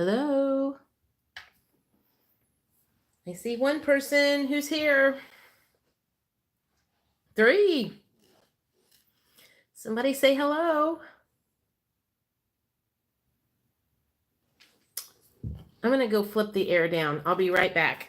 Hello. I see one person who's here. 3. Somebody say hello. I'm going to go flip the air down. I'll be right back.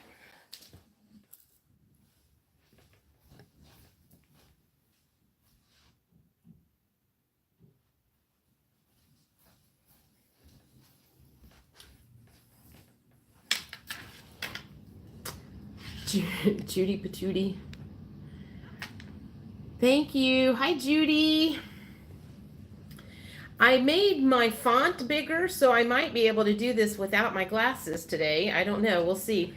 Judy Patootie. Thank you. Hi, Judy. I made my font bigger, so I might be able to do this without my glasses today. I don't know. We'll see.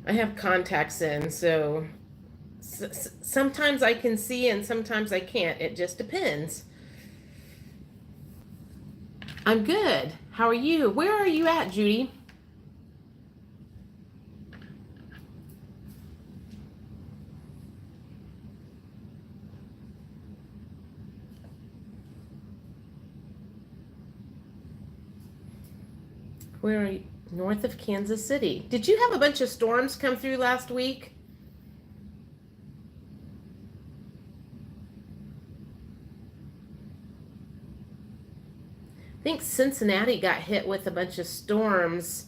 I have contacts in, so sometimes I can see and sometimes I can't. It just depends. I'm good. How are you? Where are you at, Judy? Where are you? North of Kansas City. Did you have a bunch of storms come through last week? I think Cincinnati got hit with a bunch of storms,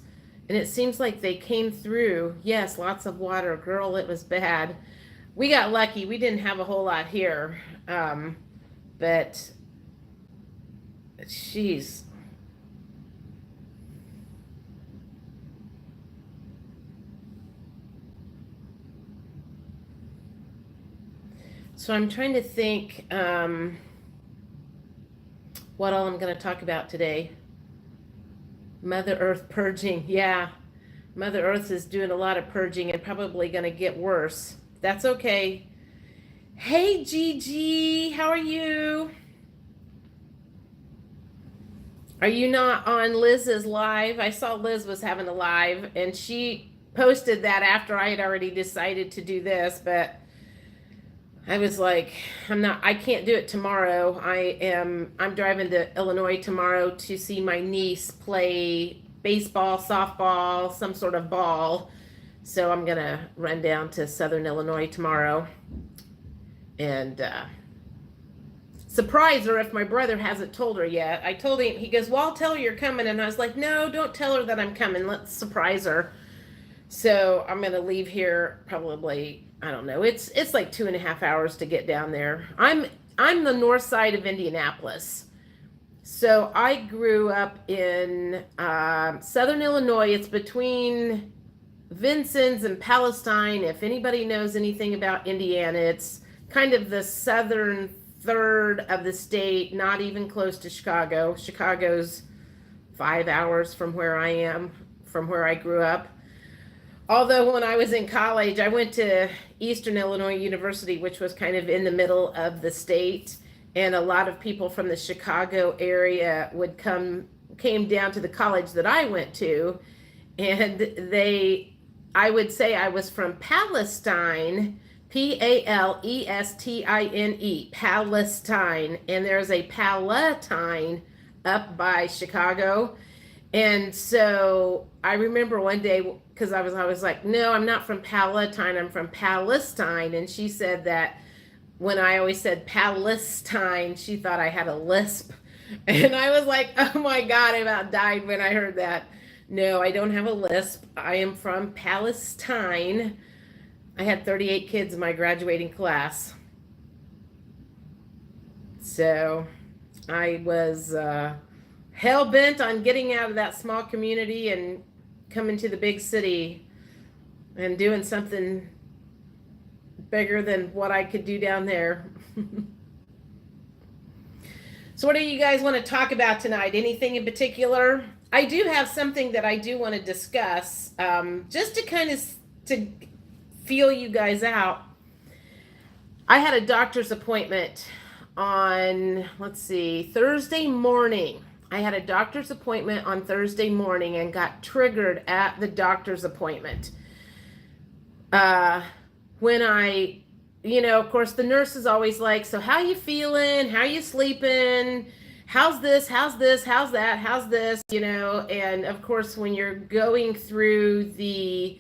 and it seems like they came through. Yes, lots of water. Girl, it was bad. We got lucky. We didn't have a whole lot here. But, jeez. So I'm trying to think what all I'm going to talk about today. Mother Earth purging. Yeah, Mother Earth is doing a lot of purging and probably going to get worse. That's okay. Hey, Gigi, how are you? Are you not on Liz's live? I saw Liz was having a live and she posted that after I had already decided to do this, but I was like, I can't do it tomorrow. I'm driving to Illinois tomorrow to see my niece play baseball, softball, some sort of ball. So I'm going to run down to Southern Illinois tomorrow and surprise her if my brother hasn't told her yet. I told him, he goes, well, I'll tell her you're coming. And I was like, no, don't tell her that I'm coming. Let's surprise her. So I'm going to leave here probably, I don't know. It's like 2.5 hours to get down there. I'm the north side of Indianapolis. So I grew up in Southern Illinois. It's between Vincennes and Palestine. If anybody knows anything about Indiana, it's kind of the southern third of the state, not even close to Chicago. Chicago's 5 hours from where I am, from where I grew up. Although when I was in college, I went to Eastern Illinois University, which was kind of in the middle of the state. And a lot of people from the Chicago area came down to the college that I went to. And I would say I was from Palestine, Palestine, Palestine. And there's a Palatine up by Chicago. And so I remember one day, because I was like, no, I'm not from Palatine, I'm from Palestine. And she said that when I always said Palestine, she thought I had a lisp. And I was like, oh my God, I about died when I heard that. No, I don't have a lisp. I am from Palestine. I had 38 kids in my graduating class. So I was hell bent on getting out of that small community and coming to the big city and doing something bigger than what I could do down there. So what do you guys want to talk about tonight? Anything in particular? I do have something that I do want to discuss, just to kind of to feel you guys out. I had a doctor's appointment on, Thursday morning. I had a doctor's appointment on Thursday morning and got triggered at the doctor's appointment. When of course the nurse is always like, so how you feeling? How you sleeping? how's this, how's this, how's that, how's this, and of course when you're going through the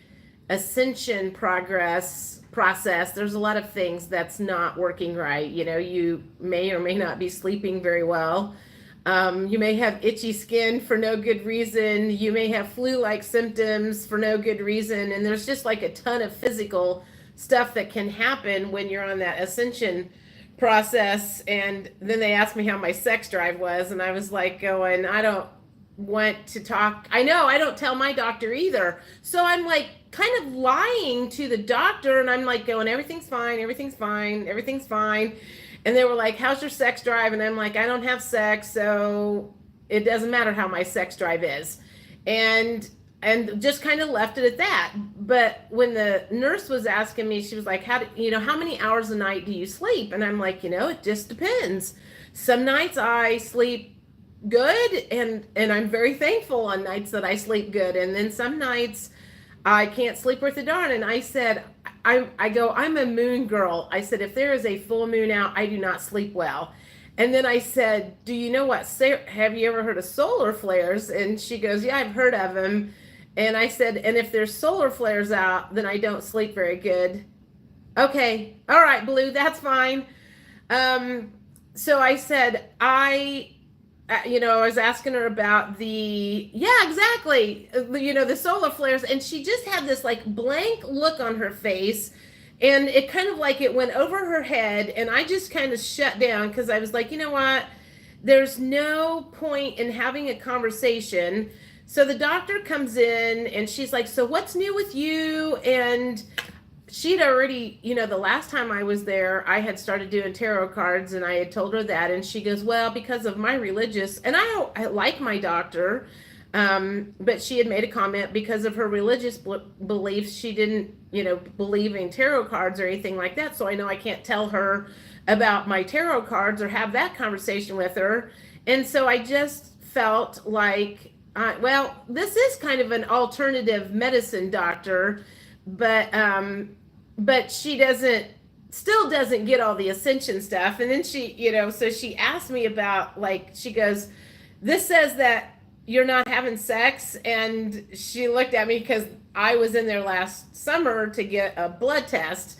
ascension process, there's a lot of things that's not working right. You may or may not be sleeping very well. You may have itchy skin for no good reason. You may have flu-like symptoms for no good reason. And there's just like a ton of physical stuff that can happen when you're on that ascension process. And then they asked me how my sex drive was, and I was like going, I don't want to talk. I know I don't tell my doctor either. So I'm like kind of lying to the doctor, and I'm like going, everything's fine, everything's fine, everything's fine. And they were like, how's your sex drive? And I'm like, I don't have sex, so it doesn't matter how my sex drive is. And just kind of left it at that. But when the nurse was asking me, she was like, how many hours a night do you sleep? And I'm like, it just depends. Some nights I sleep good, and I'm very thankful on nights that I sleep good. And then some nights I can't sleep worth a darn. And I said, I'm a moon girl. I said, if there is a full moon out, I do not sleep well. And then I said, do you know have you ever heard of solar flares? And she goes, yeah, I've heard of them. And I said, and if there's solar flares out, then I don't sleep very good. Okay. All right, Blue, that's fine. So I said, I was asking her about exactly, the solar flares, and she just had this like blank look on her face, and it kind of like it went over her head, and I just kind of shut down because I was like, you know what? There's no point in having a conversation. So the doctor comes in, and she's like, so what's new with you? And she'd already, the last time I was there, I had started doing tarot cards, and I had told her that. And she goes, well, because of my religious, and I like my doctor, but she had made a comment because of her religious beliefs. She didn't, believe in tarot cards or anything like that. So I know I can't tell her about my tarot cards or have that conversation with her. And so I just felt like, this is kind of an alternative medicine doctor, but she still doesn't get all the ascension stuff. And then she, so she asked me about, like, she goes, this says that you're not having sex. And she looked at me because I was in there last summer to get a blood test.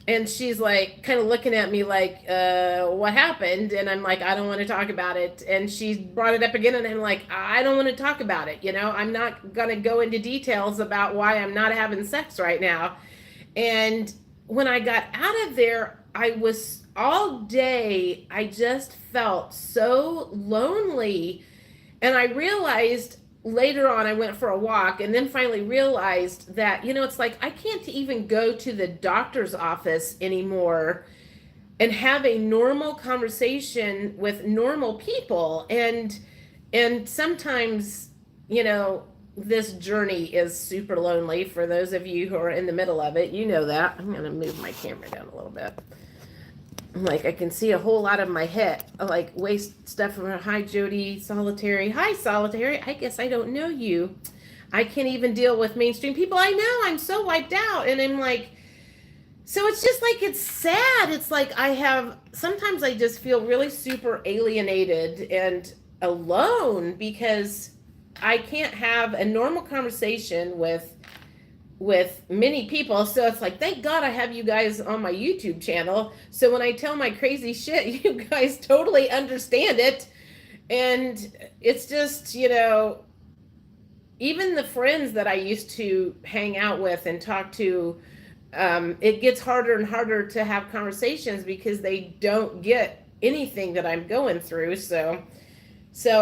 And she's like kind of looking at me like, what happened? And I'm like, I don't want to talk about it. And she brought it up again, and I'm like, I don't want to talk about it. I'm not going to go into details about why I'm not having sex right now. And when I got out of there, I was all day, I just felt so lonely. And I realized later on, I went for a walk, and then finally realized that, it's like I can't even go to the doctor's office anymore and have a normal conversation with normal people. And sometimes, this journey is super lonely. For those of you who are in the middle of it, that. I'm going to move my camera down a little bit. Like, I can see a whole lot of my head, like waist stuff from her. Hi, Jody Solitary. Hi, Solitary. I guess I don't know you. I can't even deal with mainstream people. I know, I'm so wiped out. And I'm like, so it's just like, it's sad. It's like sometimes I just feel really super alienated and alone because I can't have a normal conversation with many people. So it's like, thank God I have you guys on my YouTube channel. So when I tell my crazy shit, you guys totally understand it. And it's just, even the friends that I used to hang out with and talk to, it gets harder and harder to have conversations because they don't get anything that I'm going through. So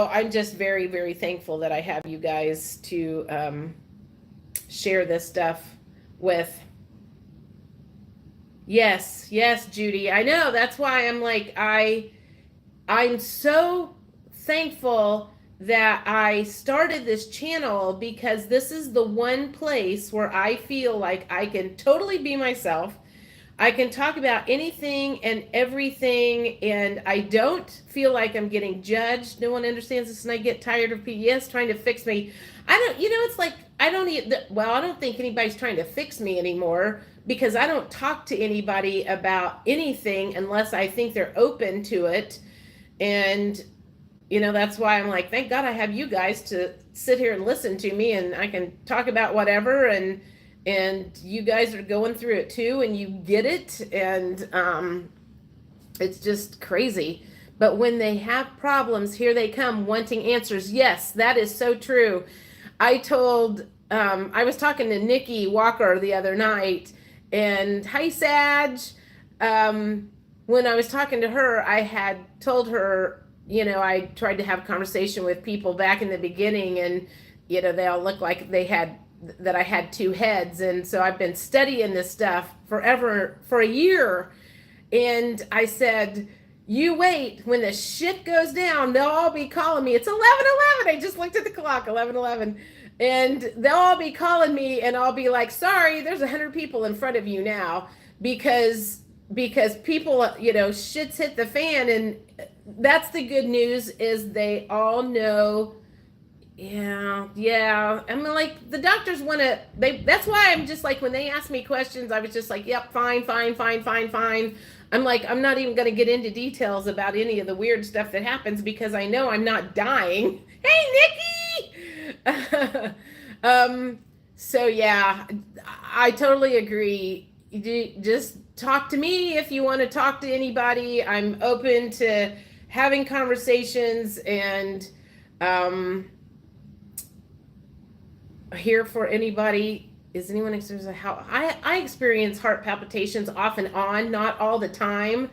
I'm just very, very thankful that I have you guys to, share this stuff with. Yes, Judy. I know. That's why I'm like, I'm so thankful that I started this channel, because this is the one place where I feel like I can totally be myself. I can talk about anything and everything, and I don't feel like I'm getting judged. No one understands this, and I get tired of PBS trying to fix me. It's like, I don't think anybody's trying to fix me anymore, because I don't talk to anybody about anything unless I think they're open to it. And, that's why I'm like, thank God I have you guys to sit here and listen to me, and I can talk about whatever. And you guys are going through it too, and you get it. And, it's just crazy. But when they have problems, here they come wanting answers. Yes, that is so true. I was talking to Nikki Walker the other night, and hi, Sag. When I was talking to her, I had told her, I tried to have a conversation with people back in the beginning, and, they all looked like that I had two heads. And so I've been studying this stuff forever, for a year. And I said, you wait, when the shit goes down, they'll all be calling me. It's 11:11. I just looked at the clock, 11:11. And they'll all be calling me, and I'll be like, sorry, there's 100 people in front of you now, because people, shit's hit the fan. And that's the good news, is they all know. Yeah. I mean, like, the doctors want to, that's why I'm just like, when they ask me questions, I was just like, yep, fine. I'm like, I'm not even going to get into details about any of the weird stuff that happens, because I know I'm not dying. Hey, Nikki! So yeah, I totally agree. Just talk to me if you want to talk to anybody. I'm open to having conversations, and, here for anybody. Is anyone experiencing how I experience heart palpitations off and on, not all the time,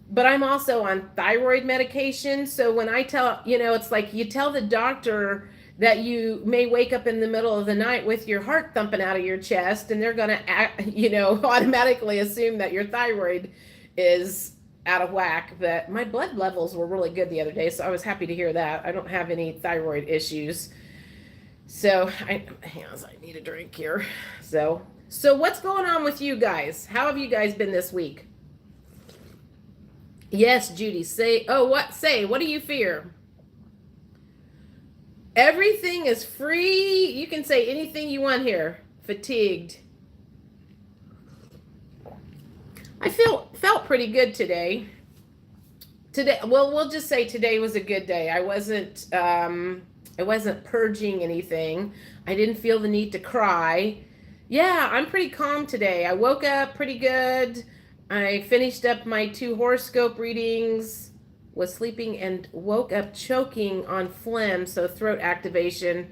but I'm also on thyroid medication. So when I tell, it's like you tell the doctor that you may wake up in the middle of the night with your heart thumping out of your chest, and they're going to, automatically assume that your thyroid is out of whack. But my blood levels were really good the other day, so I was happy to hear that. I don't have any thyroid issues. So I need a drink here. So what's going on with you guys? How have you guys been this week? Yes, Judy, what do you fear? Everything is free. You can say anything you want here. Fatigued. I felt pretty good today. Well, we'll just say today was a good day. I wasn't purging anything. I didn't feel the need to cry. Yeah, I'm pretty calm today. I woke up pretty good. I finished up my 2 horoscope readings, was sleeping, and woke up choking on phlegm, so throat activation.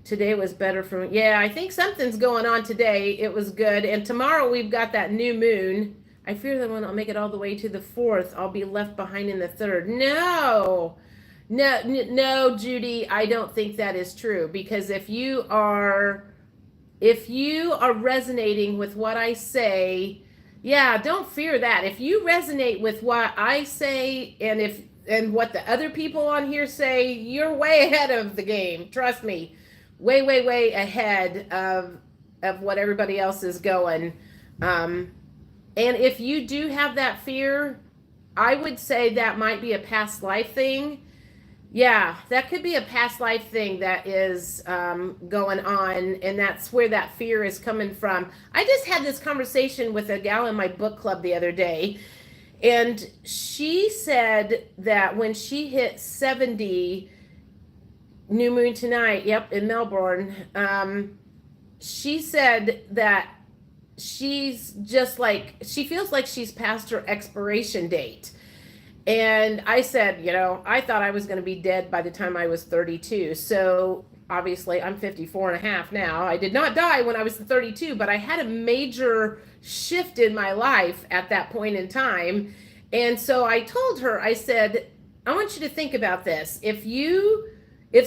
Today was better for me. Yeah, I think something's going on today. It was good. And tomorrow we've got that new moon. I fear that when I'll make it all the way to the 4th, I'll be left behind in the 3rd. No, Judy, I don't think that is true, because if you are resonating with what I say, yeah, don't fear that. If you resonate with what I say, and what the other people on here say, you're way ahead of the game. Trust me, way ahead of what everybody else is going. And if you do have that fear, I would say that might be a past life thing. Yeah, that could be a past life thing that is going on, and that's where that fear is coming from. I just had this conversation with a gal in my book club the other day, and she said that when she hit 70, new moon tonight, yep, in Melbourne, she said that she's just like, she feels like she's past her expiration date. And I said, I thought I was going to be dead by the time I was 32. So obviously I'm 54 and a half now. I did not die when I was 32, but I had a major shift in my life at that point in time. And so I told her, I said, I want you to think about this. If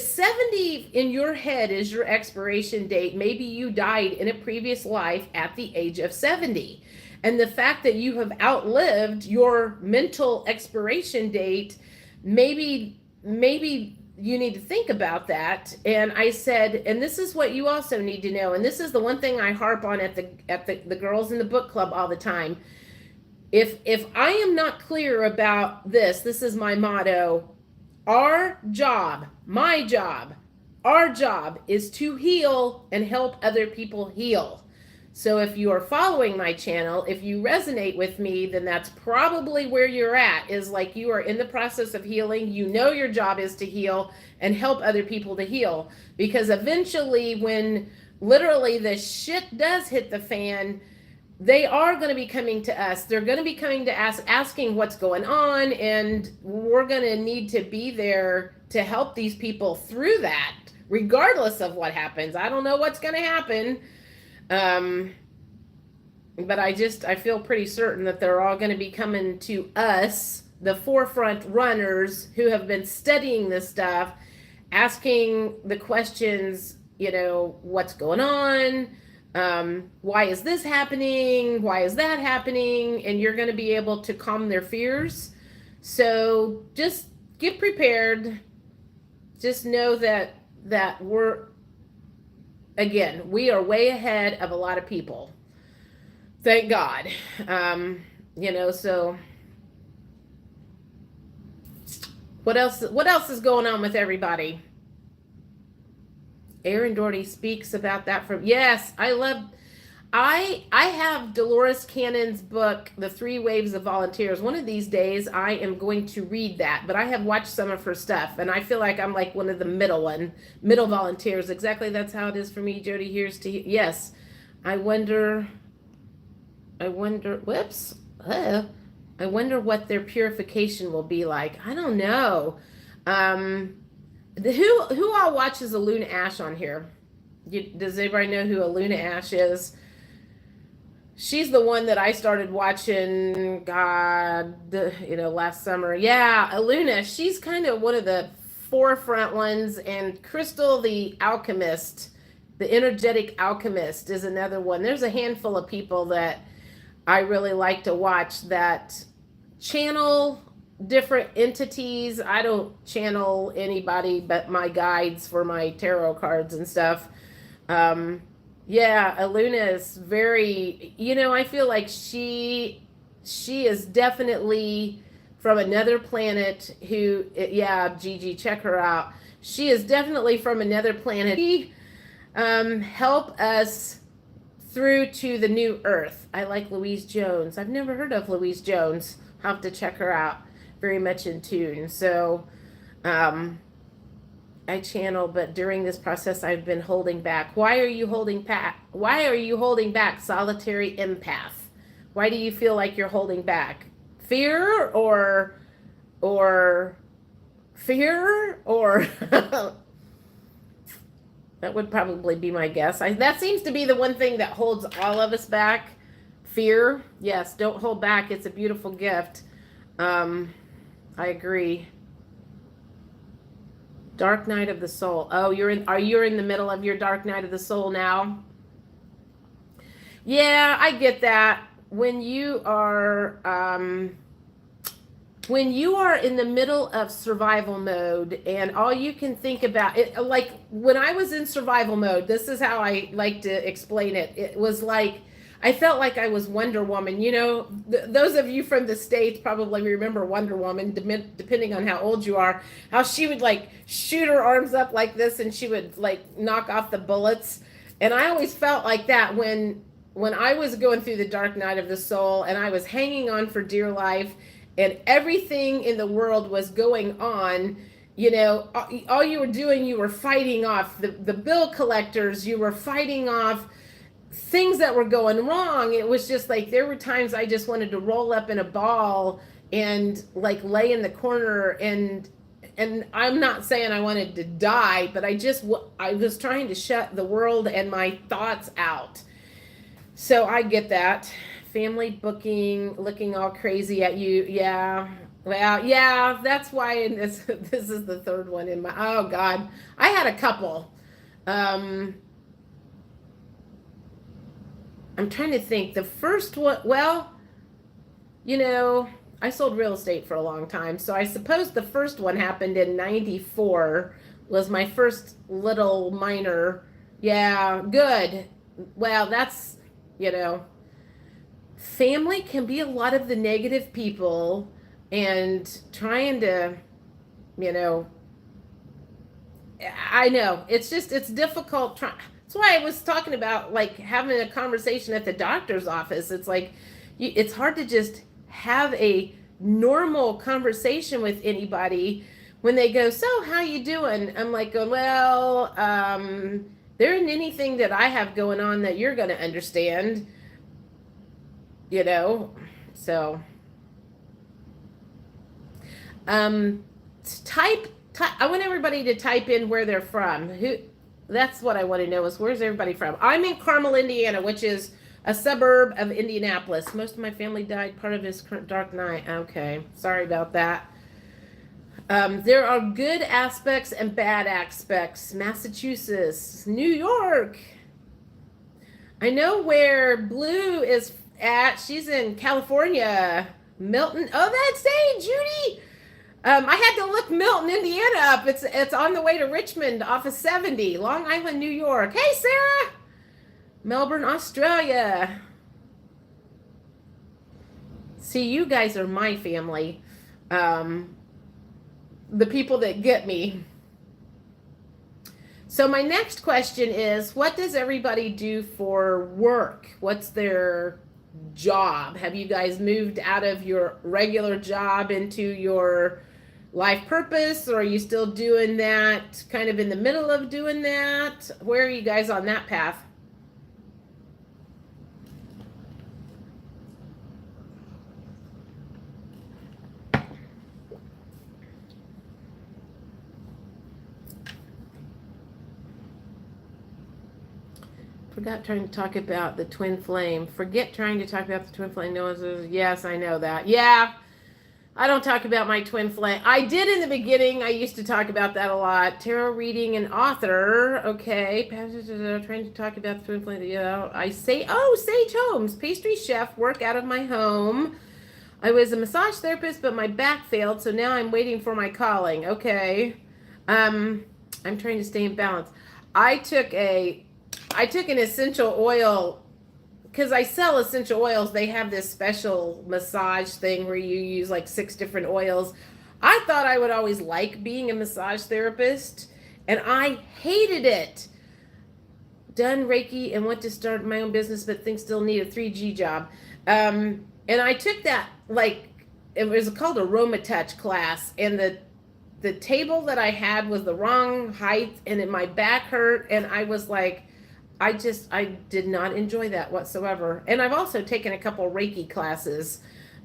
70 in your head is your expiration date, maybe you died in a previous life at the age of 70. And the fact that you have outlived your mental expiration date, maybe you need to think about that. And I said, and this is what you also need to know. And this is the one thing I harp on at the girls in the book club all the time. If I am not clear about this is my motto. Our job is to heal and help other people heal. So if you are following my channel, if you resonate with me, then that's probably where you're at, is like you are in the process of healing. You know your job is to heal and help other people to heal. Because eventually, when literally the shit does hit the fan, they are going to be coming to us. They're going to be coming to us asking what's going on, and we're going to need to be there to help these people through that, regardless of what happens. I don't know what's going to happen. But I feel pretty certain that they're all going to be coming to us, the forefront runners who have been studying this stuff, asking the questions, what's going on? Why is this happening? Why is that happening? And you're going to be able to calm their fears. So just get prepared. Just know that we are way ahead of a lot of people. Thank God. So what else is going on with everybody? Aaron Doherty speaks about that yes, I have Dolores Cannon's book, The 3 Waves of Volunteers. One of these days I am going to read that, but I have watched some of her stuff and I feel like I'm like one of the middle volunteers. Exactly. That's how it is for me. Jody, here's to yes. I wonder whoops. I wonder what their purification will be like. I don't know. Who all watches Aluna Ash on here? Does anybody know who Aluna Ash is? She's the one that I started watching, last summer. Yeah, Aluna, she's kind of one of the forefront ones. And Crystal the Alchemist, the Energetic Alchemist, is another one. There's a handful of people that I really like to watch that channel different entities. I don't channel anybody but my guides for my tarot cards and stuff. Aluna is very, I feel like she is definitely from another planet Gigi, check her out. She is definitely from another planet. She help us through to the new earth. I like Louise Jones. I've never heard of Louise Jones. I'll have to check her out. Very much in tune. So I channel, but during this process I've been holding back. Why are you holding back? Why are you holding back, solitary empath? Why do you feel like you're holding back? Fear or fear or that would probably be my guess. That seems to be the one thing that holds all of us back. Fear. Yes, don't hold back. It's a beautiful gift. I agree. Dark night of the soul. Oh, you're in the middle of your dark night of the soul now? Yeah, I get that. When you are in the middle of survival mode and all you can think about it, like when I was in survival mode, this is how I like to explain it. It was like I felt like I was Wonder Woman. Those of you from the States probably remember Wonder Woman, depending on how old you are, how she would like shoot her arms up like this and she would like knock off the bullets. And I always felt like that when I was going through the dark night of the soul and I was hanging on for dear life and everything in the world was going on. All you were doing, you were fighting off the bill collectors, you were fighting off things that were going wrong. It was just like there were times I just wanted to roll up in a ball and like lay in the corner and I'm not saying I wanted to die, but I was trying to shut the world and my thoughts out. So I get that. Family booking, looking all crazy at you. Yeah. Well, yeah, that's why this is the third one in my, oh God, I had a couple. I'm trying to think. The first one, well, I sold real estate for a long time. So I suppose the first one happened in 94, was my first little minor. Yeah, good. Well, that's, family can be a lot of the negative people and trying to, I know it's difficult. That's That's why I was talking about like having a conversation at the doctor's office. It's like it's hard to just have a normal conversation with anybody when they go, "So, how you doing?" I'm like, "Well, there isn't anything that I have going on that you're going to understand, you know." So, um, I want everybody to type in where they're from. Who? That's what I want to know is where's everybody from? I'm in Carmel, Indiana, which is a suburb of Indianapolis. Most of my family died part of his dark night. Okay, sorry about that. There are good aspects and bad aspects. Massachusetts, New York. I know where Blue is at. She's in California. Milton. Oh, that's hey, Judy. I had to look Milton, Indiana up. It's on the way to Richmond off of 70, Long Island, New York. Hey, Sarah. Melbourne, Australia. See, you guys are my family. The people that get me. So my next question is, what does everybody do for work? What's their job? Have you guys moved out of your regular job into your life purpose, or are you still doing that, kind of in the middle of doing that? Where are you guys on that path? Forgot trying to talk about the twin flame. Forget trying to talk about the twin flame. No one says, yes, I know that. Yeah, I don't talk about my twin flame. I did in the beginning. I used to talk about that a lot. Tarot reading and author. Okay. Trying to talk about the twin flame. Yeah, I say, oh, Sage Holmes, pastry chef, work out of my home. I was a massage therapist, but my back failed, so now I'm waiting for my calling. Okay. I'm trying to stay in balance. I took an essential oil because I sell essential oils. They have this special massage thing where you use like 6 different oils. I thought I would always like being a massage therapist, and I hated it. Done Reiki and went to start my own business, but think still need a 3G job. And I took that, like, it was called Aroma Touch class, and the table that I had was the wrong height, and my back hurt, and I was like, I did not enjoy that whatsoever. And I've also taken a couple Reiki classes,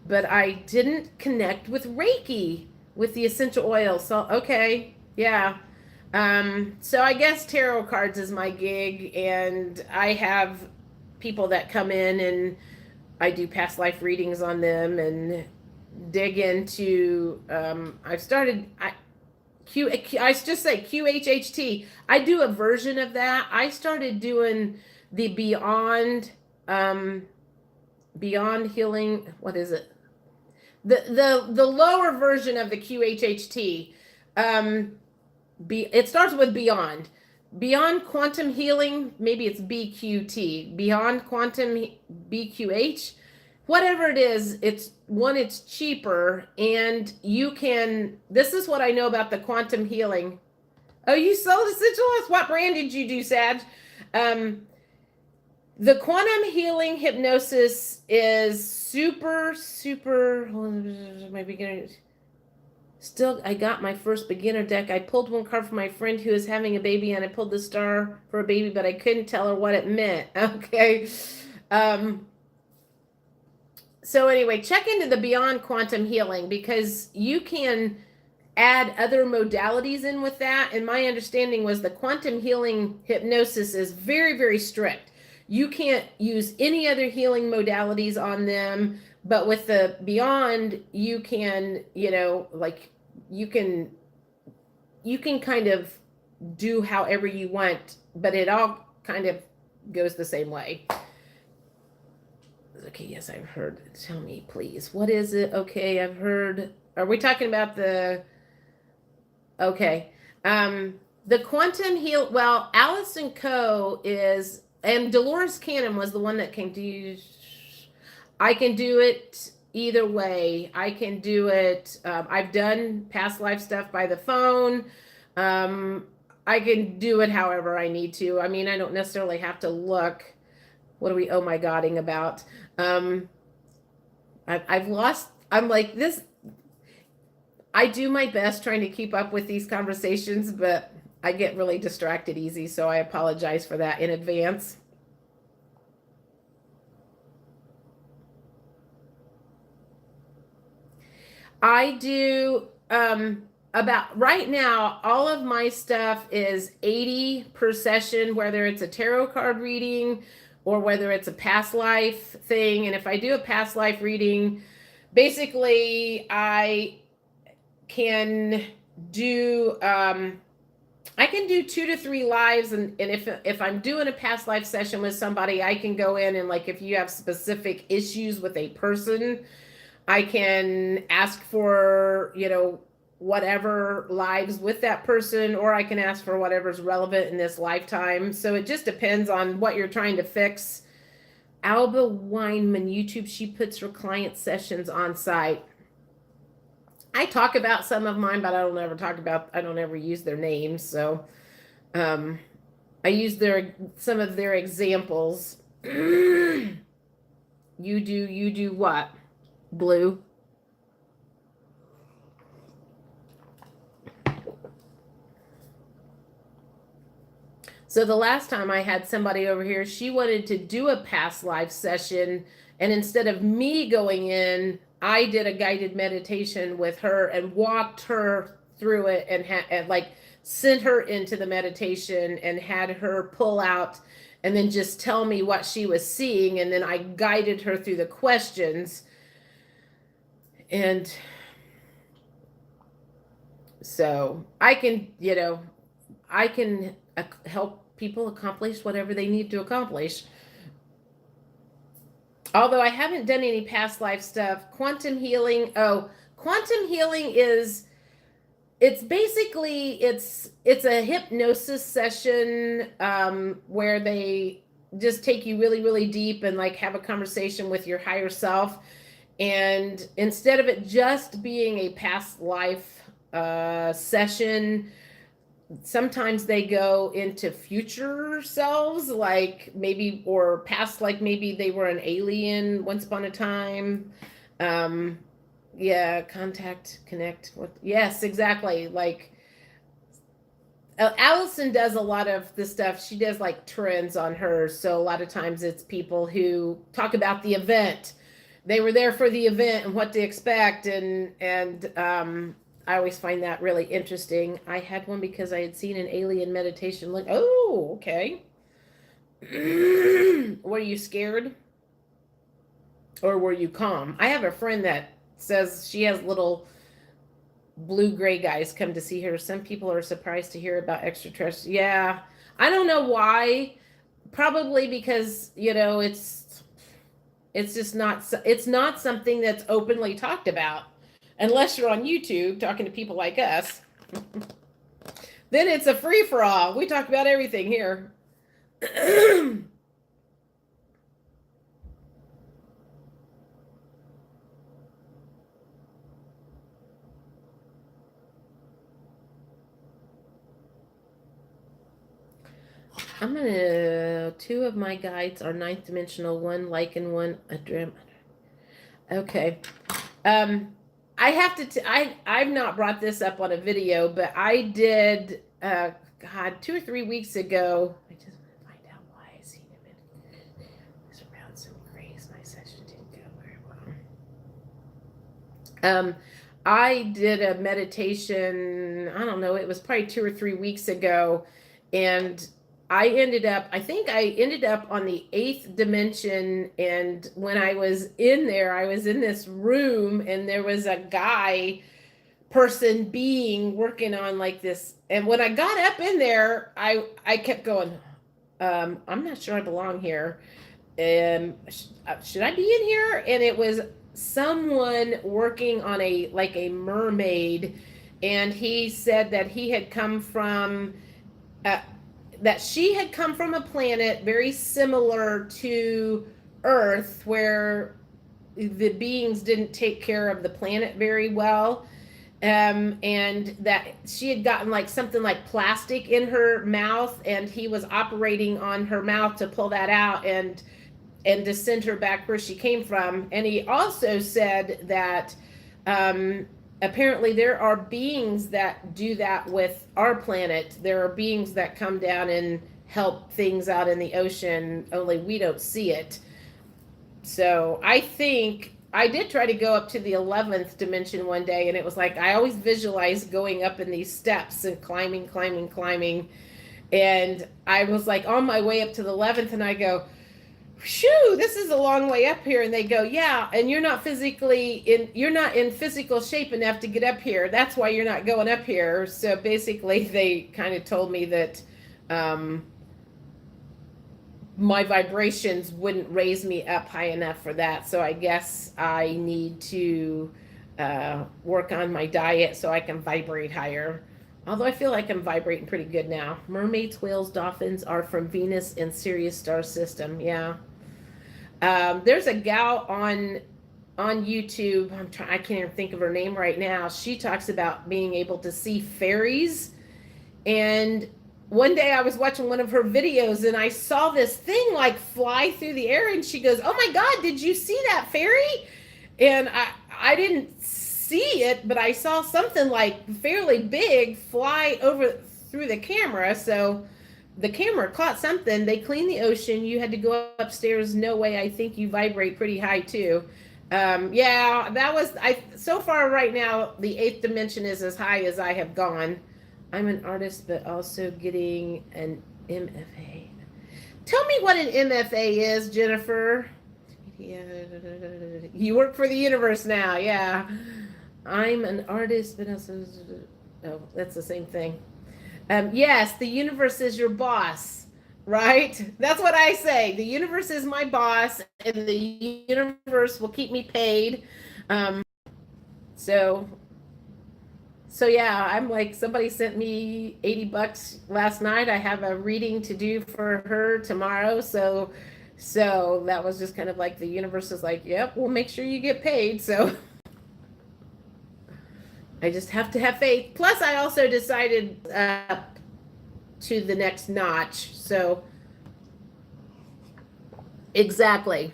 but I didn't connect with Reiki with the essential oil. So, okay, yeah. So I guess tarot cards is my gig, and I have people that come in and I do past life readings on them and dig into, I've started, I just say QHHT. I do a version of that. I started doing the Beyond Healing. What is it? The lower version of the QHHT. It starts with Beyond Quantum Healing. Maybe it's BQT. Beyond Quantum BQH. Whatever it is, it's cheaper, and you can, this is what I know about the quantum healing. Oh, you sold essential oils? What brand did you do, Sag? The quantum healing hypnosis is super, my beginner. Still, I got my first beginner deck. I pulled one card for my friend who is having a baby, and I pulled the star for a baby, but I couldn't tell her what it meant. Okay. So anyway, check into the Beyond Quantum Healing, because you can add other modalities in with that. And my understanding was the quantum healing hypnosis is very, very strict. You can't use any other healing modalities on them. But with the Beyond, you can, like you can kind of do however you want, but it all kind of goes the same way. Okay, yes, I've heard. Tell me, please. What is it? Okay, I've heard. Are we talking about the... Okay. The quantum heal... Well, Allison Coe is... And Dolores Cannon was the one that came to use... I can do it either way. I can do it... I've done past life stuff by the phone. I can do it however I need to. I mean, I don't necessarily have to look. What are we oh my godding about? I've lost. I'm like this. I do my best trying to keep up with these conversations, but I get really distracted easy, so I apologize for that in advance. I do about right now, all of my stuff is 80 per session, whether it's a tarot card reading or whether it's a past life thing. And if I do a past life reading, basically I can do I can do 2 to 3 lives, and if I'm doing a past life session with somebody, I can go in and, like, if you have specific issues with a person, I can ask for, whatever lives with that person, or I can ask for whatever's relevant in this lifetime. So it just depends on what you're trying to fix. Alba Weinman, YouTube, she puts her client sessions on site. I talk about some of mine, but I don't ever use their names. So I use some of their examples. You do what? Blue. So the last time I had somebody over here, she wanted to do a past life session, and instead of me going in, I did a guided meditation with her and walked her through it, and like sent her into the meditation and had her pull out and then just tell me what she was seeing, and then I guided her through the questions. And so I can help people accomplish whatever they need to accomplish. Although I haven't done any past life stuff. Quantum healing is, it's basically, it's a hypnosis session where they just take you really, really deep and like have a conversation with your higher self. And instead of it just being a past life session, sometimes they go into future selves, like maybe, or past, like maybe they were an alien once upon a time. Yeah, connect. Yes, exactly. Like Allison does a lot of the stuff. She does like trends on hers. So a lot of times it's people who talk about the event. They were there for the event and what to expect, and I always find that really interesting. I had one because I had seen an alien meditation. Like, oh, okay. Were you scared? Or were you calm? I have a friend that says she has little blue-gray guys come to see her. Some people are surprised to hear about extraterrestrials. Yeah. I don't know why. Probably because, it's just not something that's openly talked about. Unless you're on YouTube talking to people like us. Then it's a free-for-all. We talk about everything here. I'm gonna, 2 of my guides are 9th dimensional, 1 Lycan, 1 Adrem. Okay. I have to, I've not brought this up on a video, but I did, 2 or 3 weeks ago. I just want to find out why I seen him was around some grace. My session didn't go very well. I did a meditation, I don't know, it was probably 2 or 3 weeks ago, and I ended up on the 8th dimension. And when I was in there, I was in this room and there was a being working on like this. And when I got up in there, I kept going, I'm not sure I belong here. Should I be in here? And it was someone working on a mermaid. And he said that he had come from, that she had come from a planet very similar to Earth, where the beings didn't take care of the planet very well. and that she had gotten like something like plastic in her mouth, and he was operating on her mouth to pull that out and to send her back where she came from. And he also said that apparently there are beings that do that with our planet. There are beings that come down and help things out in the ocean, only we don't see it. So I think I did try to go up to the 11th dimension one day, and it was like I always visualize going up in these steps and climbing, climbing, climbing. And I was like on my way up to the 11th, and I go, shoo, this is a long way up here. And they go, yeah, and you're not in physical shape enough to get up here. That's why you're not going up here. So basically they kind of told me that my vibrations wouldn't raise me up high enough for that. So I guess I need to work on my diet so I can vibrate higher. Although I feel like I'm vibrating pretty good now. Mermaids, whales, dolphins are from Venus and Sirius star system. Yeah. There's a gal on YouTube. I can't even think of her name right now. She talks about being able to see fairies. And one day I was watching one of her videos and I saw this thing like fly through the air, and she goes, "Oh my God, did you see that fairy?" And I didn't see it, but I saw something like fairly big fly over through the camera. So the camera caught something. They cleaned the ocean. You had to go upstairs. No way. I think you vibrate pretty high too. Yeah, that was so far right now, the 8th dimension is as high as I have gone. I'm an artist, but also getting an MFA. Tell me what an MFA is, Jennifer. You work for the universe now. Yeah. I'm an artist, but also, oh, that's the same thing. Yes, the universe is your boss, right? That's what I say. The universe is my boss, and the universe will keep me paid. So yeah, I'm like, somebody sent me $80 last night. I have a reading to do for her tomorrow. So that was just kind of like the universe is like, yep, we'll make sure you get paid. So I just have to have faith. Plus, I also decided to the next notch. So exactly.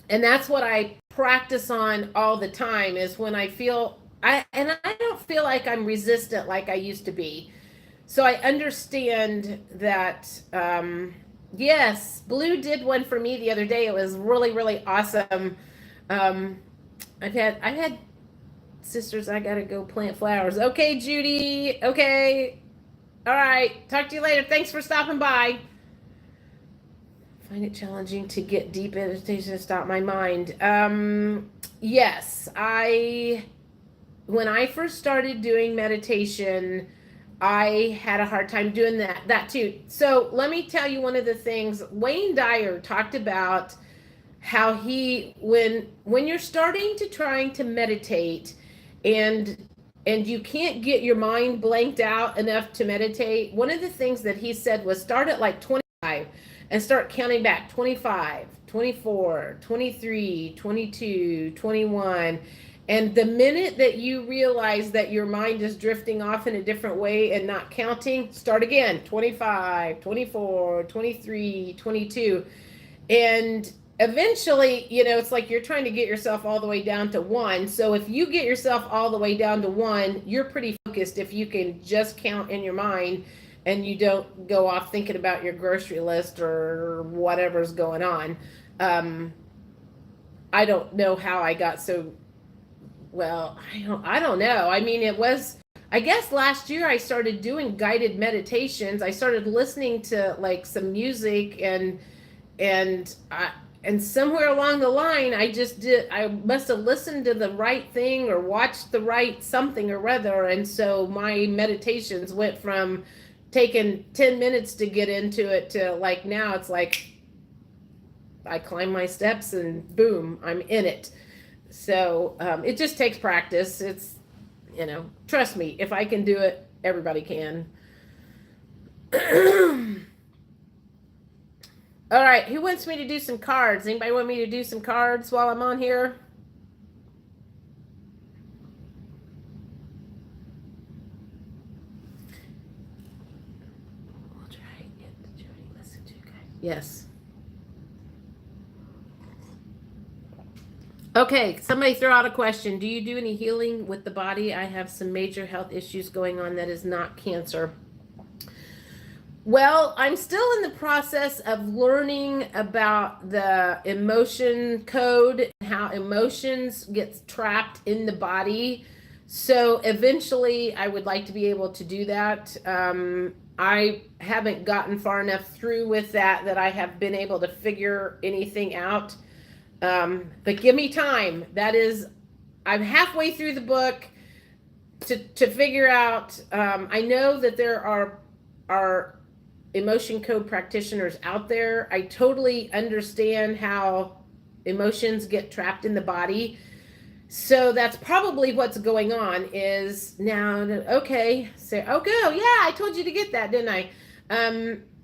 And that's what I practice on all the time, is when I feel I don't feel like I'm resistant like I used to be. So I understand that yes, Blue did one for me the other day. It was really, really awesome. I've had sisters, I gotta go plant flowers. Okay, Judy. Okay. All right. Talk to you later. Thanks for stopping by. Find it challenging to get deep in meditation to stop my mind. Yes, when I first started doing meditation, I had a hard time doing that too. So let me tell you one of the things Wayne Dyer talked about, how when you're starting to trying to meditate and you can't get your mind blanked out enough to meditate, one of the things that he said was start at like 25 and start counting back: 25, 24, 23, 22, 21. And the minute that you realize that your mind is drifting off in a different way and not counting, start again: 25, 24, 23, 22. And eventually, it's like you're trying to get yourself all the way down to 1. So if you get yourself all the way down to 1, you're pretty focused if you can just count in your mind and you don't go off thinking about your grocery list or whatever's going on. I don't know how I got so well. I don't know. I mean, I guess last year I started doing guided meditations. I started listening to like some music, and somewhere along the line, I must have listened to the right thing or watched the right something or other. And so my meditations went from taking 10 minutes to get into it to like now it's like I climb my steps and boom, I'm in it. So it just takes practice. It's, trust me, if I can do it, everybody can. All right, who wants me to do some cards? Anybody want me to do some cards while I'm on here? Yes. Okay, somebody throw out a question. Do you do any healing with the body? I have some major health issues going on that is not cancer. Well, I'm still in the process of learning about the emotion code and how emotions get trapped in the body. So eventually, I would like to be able to do that. I haven't gotten far enough through with that I have been able to figure anything out. But give me time. That is, I'm halfway through the book to figure out. I know that there are emotion code practitioners out there. I totally understand how emotions get trapped in the body. So that's probably what's going on is now, okay, say, oh, go. Yeah, I told you to get that, didn't I?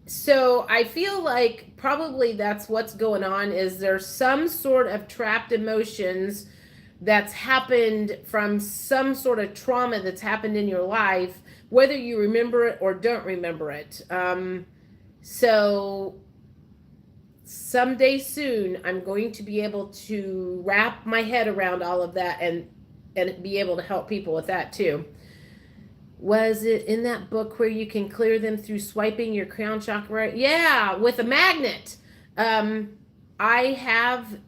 So I feel like probably that's what's going on is there's some sort of trapped emotions that's happened from some sort of trauma that's happened in your life, whether you remember it or don't remember it. So someday soon, I'm going to be able to wrap my head around all of that and be able to help people with that too. Was it in that book where you can clear them through swiping your crown chakra? Yeah, with a magnet. I have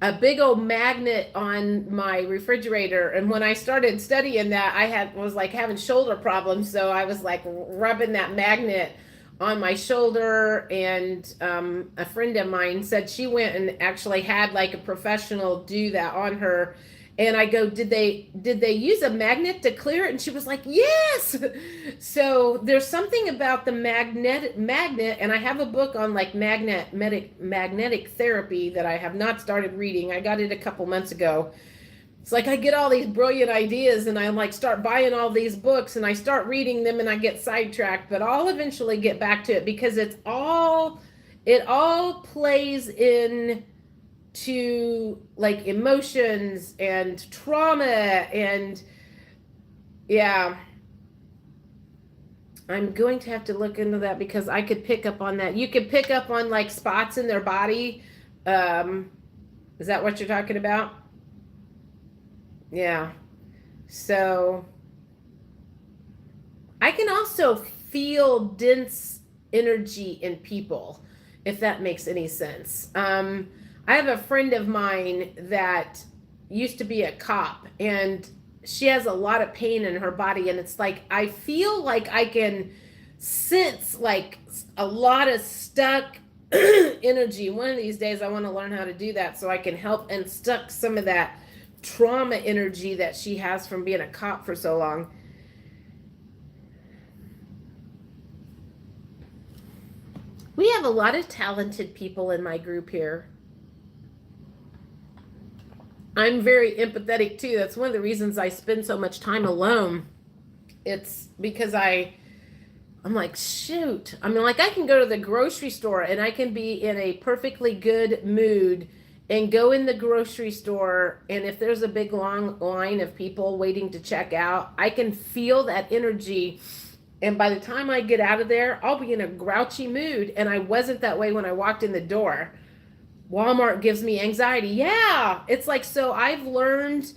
a big old magnet on my refrigerator, and when I started studying that, was like having shoulder problems, so I was like rubbing that magnet on my shoulder. And a friend of mine said she went and actually had like a professional do that on her. And I go, did they use a magnet to clear it? And she was like, yes. So there's something about the magnet, and I have a book on like magnetic therapy that I have not started reading. I got it a couple months ago. It's like I get all these brilliant ideas and I like start buying all these books and I start reading them and I get sidetracked, but I'll eventually get back to it because it all plays in to like emotions and trauma. And yeah, I'm going to have to look into that because I could pick up on that. You could pick up on like spots in their body. Is that what you're talking about? Yeah. So I can also feel dense energy in people, if that makes any sense. I have a friend of mine that used to be a cop, and she has a lot of pain in her body, and it's like I feel like I can sense like a lot of stuck energy. One of these days I want to learn how to do that so I can help unstuck some of that trauma energy that she has from being a cop for so long. We have a lot of talented people in my group here. I'm very empathetic too. That's one of the reasons I spend so much time alone. It's because I'm like, shoot. I mean, like I can go to the grocery store and I can be in a perfectly good mood and go in the grocery store, and if there's a big long line of people waiting to check out, I can feel that energy. And by the time I get out of there, I'll be in a grouchy mood. And I wasn't that way when I walked in the door. Walmart gives me anxiety. Yeah. It's like, so I've learned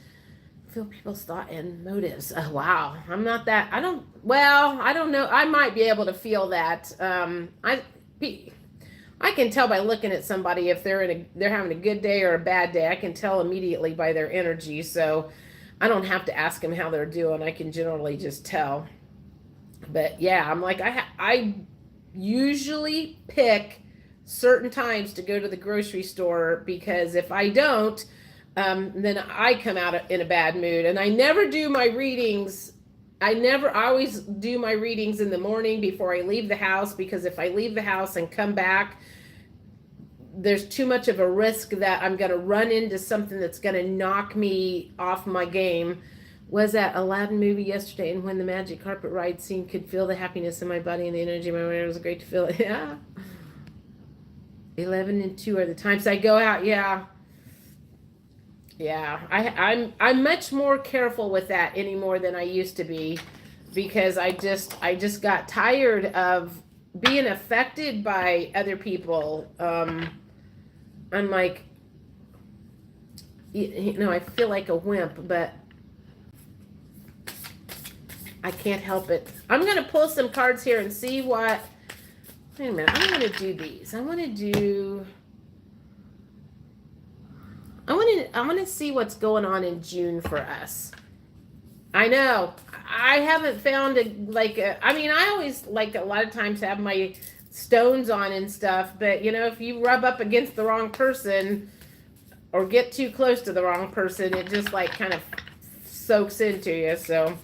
feel people's thought and motives. Oh, wow. I'm not that. I don't know. I might be able to feel that. I can tell by looking at somebody if they're having a good day or a bad day. I can tell immediately by their energy. So I don't have to ask them how they're doing. I can generally just tell. But yeah, I'm like, I usually pick certain times to go to the grocery store, because if I don't, then I come out in a bad mood. And I never do my readings. I always do my readings in the morning before I leave the house, because if I leave the house and come back, there's too much of a risk that I'm going to run into something that's going to knock me off my game. Was that Aladdin movie yesterday, and when the magic carpet ride scene, could feel the happiness in my body and the energy in my mind. It was great to feel it. Yeah. 11 and 2 are the times I go out. Yeah. Yeah. I'm much more careful with that anymore than I used to be. because I just got tired of being affected by other people. I'm like, I feel like a wimp, but I can't help it. I'm going to pull some cards here and see what, wait a minute, I'm going to do these. I want to see what's going on in June for us. I know. I haven't found I always like a lot of times have my stones on and stuff, but if you rub up against the wrong person or get too close to the wrong person, it just like kind of soaks into you. So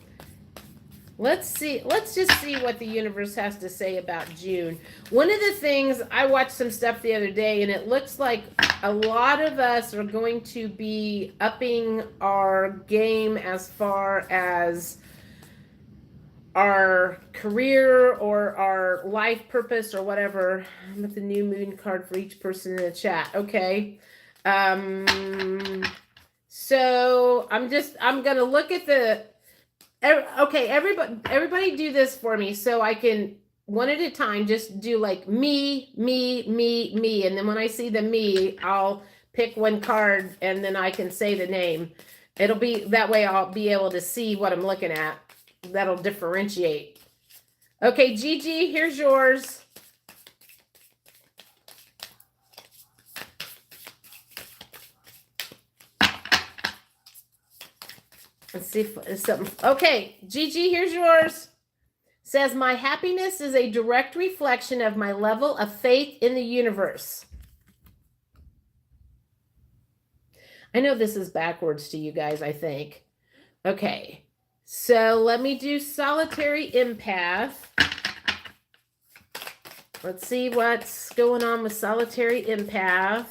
let's just see what the universe has to say about June. One of the things, I watched some stuff the other day, and it looks like a lot of us are going to be upping our game as far as our career or our life purpose or whatever. I'm at the new moon card for each person in the chat. Okay. So I'm going to look at okay, everybody do this for me so I can, one at a time, just do like me, me, me, me. And then when I see the me, I'll pick one card and then I can say the name. It'll be, that way I'll be able to see what I'm looking at. That'll differentiate. Okay, Gigi, here's yours. Let's see if it's something. Okay, Gigi, here's yours. Says, my happiness is a direct reflection of my level of faith in the universe. I know this is backwards to you guys, I think. Okay, so let me do solitary empath. Let's see what's going on with solitary empath.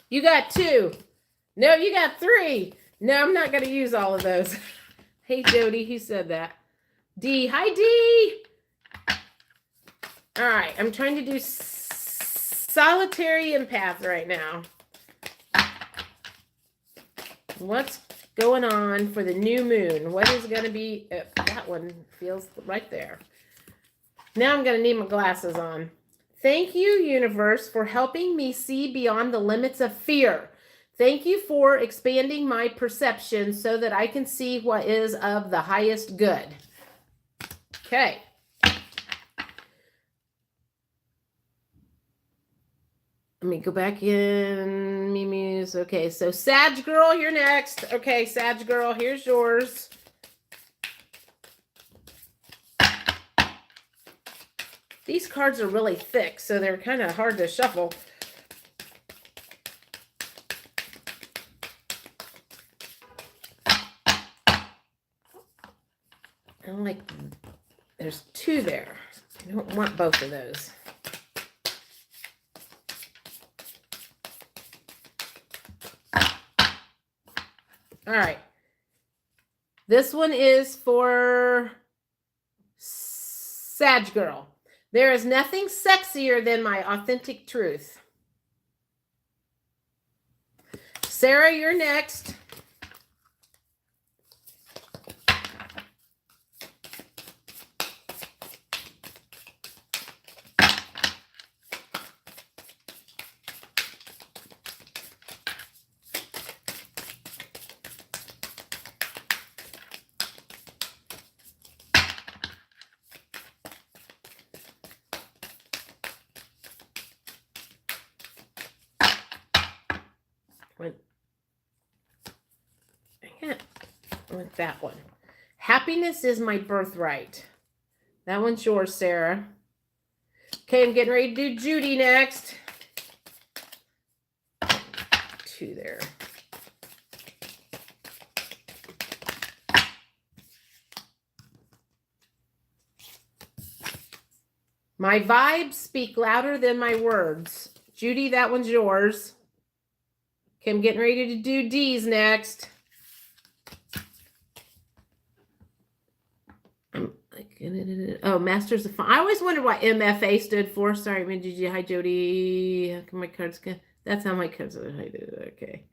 You got 2. No, you got 3. No, I'm not going to use all of those. Hey, Jody, who said that? D. Hi, D. All right, I'm trying to do solitary empath right now. What's going on for the new moon? What is going to be? That one feels right there. Now I'm going to need my glasses on. Thank you, universe, for helping me see beyond the limits of fear. Thank you for expanding my perception so that I can see what is of the highest good. Okay. Let me go back in. Mimi's. Okay, so Sag Girl, you're next. Okay, Sag Girl, here's yours. These cards are really thick, so they're kind of hard to shuffle. I'm like, there's 2 there. I don't want both of those. All right. This one is for Sag Girl. There is nothing sexier than my authentic truth. Sarah, you're next. With that one. Happiness is my birthright. That one's yours, Sarah. Okay, I'm getting ready to do Judy next. 2 there. My vibes speak louder than my words. Judy, that one's yours. Okay, I'm getting ready to do D's next. Oh, Masters of Fun. I always wondered what MFA stood for. Sorry, Minji. Hi, Jody. How come my cards go? That's how my cards are. Okay.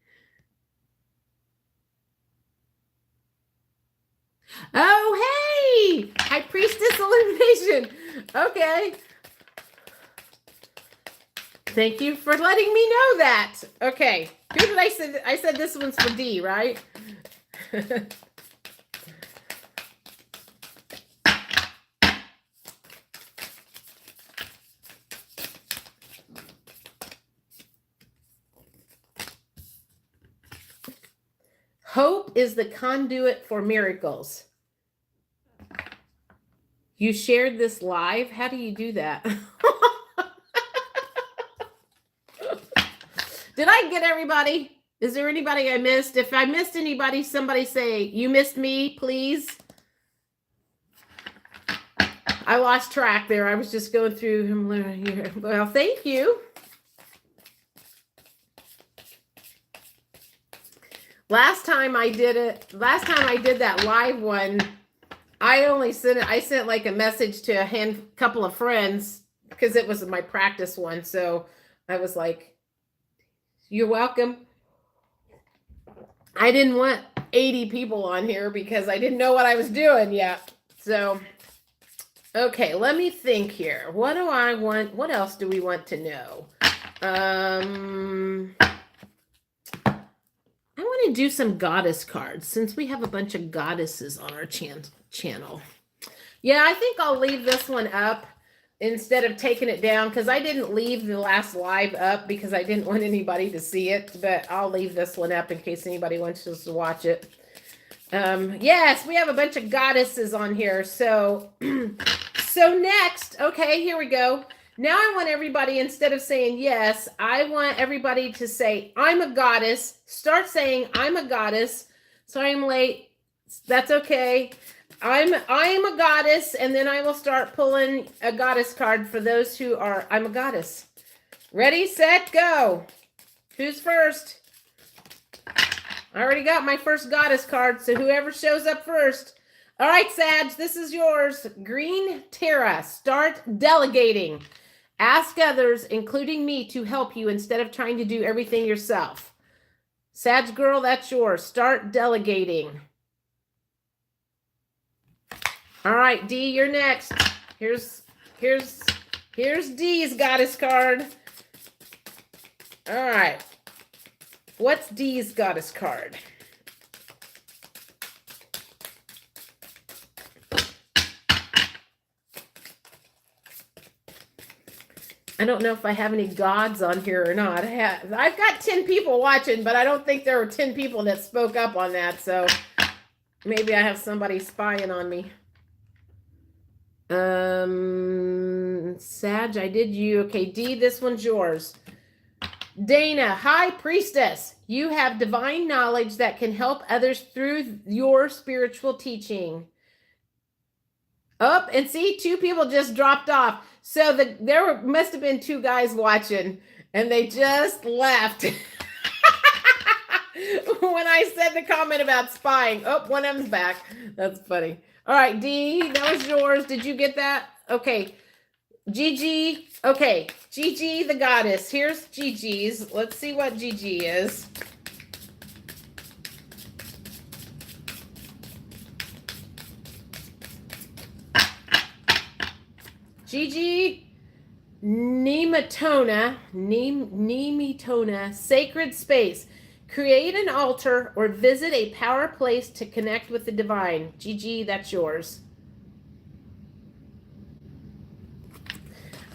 Oh, hey! High Priestess Illumination. Okay. Thank you for letting me know that. Okay. Who did I say? I said this one's for D, right? Hope is the conduit for miracles. You shared this live? How do you do that? Did I get everybody? Is there anybody I missed? If I missed anybody, somebody say, you missed me, please. I lost track there. I was just going through him here. Well, thank you. Last time I did that live one, I sent like a message to a couple of friends because it was my practice one. So I was like, you're welcome. I didn't want 80 people on here because I didn't know what I was doing yet. So, okay, let me think here. What do I want? What else do we want to know? I want to do some goddess cards since we have a bunch of goddesses on our channel. Yeah, I think I'll leave this one up instead of taking it down because I didn't leave the last live up because I didn't want anybody to see it, but I'll leave this one up in case anybody wants us to watch it. Yes, we have a bunch of goddesses on here. So, so next, okay, here we go. Now I want everybody, instead of saying yes, I want everybody to say, I'm a goddess. Start saying, I'm a goddess. Sorry I'm late. That's okay. I'm a goddess. And then I will start pulling a goddess card for those who are, I'm a goddess. Ready, set, go. Who's first? I already got my first goddess card. So whoever shows up first. All right, Sag, this is yours. Green Terra, start delegating. Ask others, including me, to help you instead of trying to do everything yourself. Sag girl, that's yours. Start delegating. All right, D, you're next. Here's D's goddess card. All right. What's D's goddess card? I don't know if I have any gods on here or not. I've got 10 people watching, but I don't think there were 10 people that spoke up on that. So maybe I have somebody spying on me. Sag, I did you. Okay, D, this one's yours. Dana, High Priestess, you have divine knowledge that can help others through your spiritual teaching. Up, and see, 2 people just dropped off. So there must have been 2 guys watching, and they just left. When I said the comment about spying. Oh, one of them's back. That's funny. All right, D, that was yours. Did you get that? Okay. Gigi. Okay. Gigi, the goddess. Here's Gigi's. Let's see what Gigi is. Gigi Nematona, sacred space. Create an altar or visit a power place to connect with the divine. Gigi, that's yours.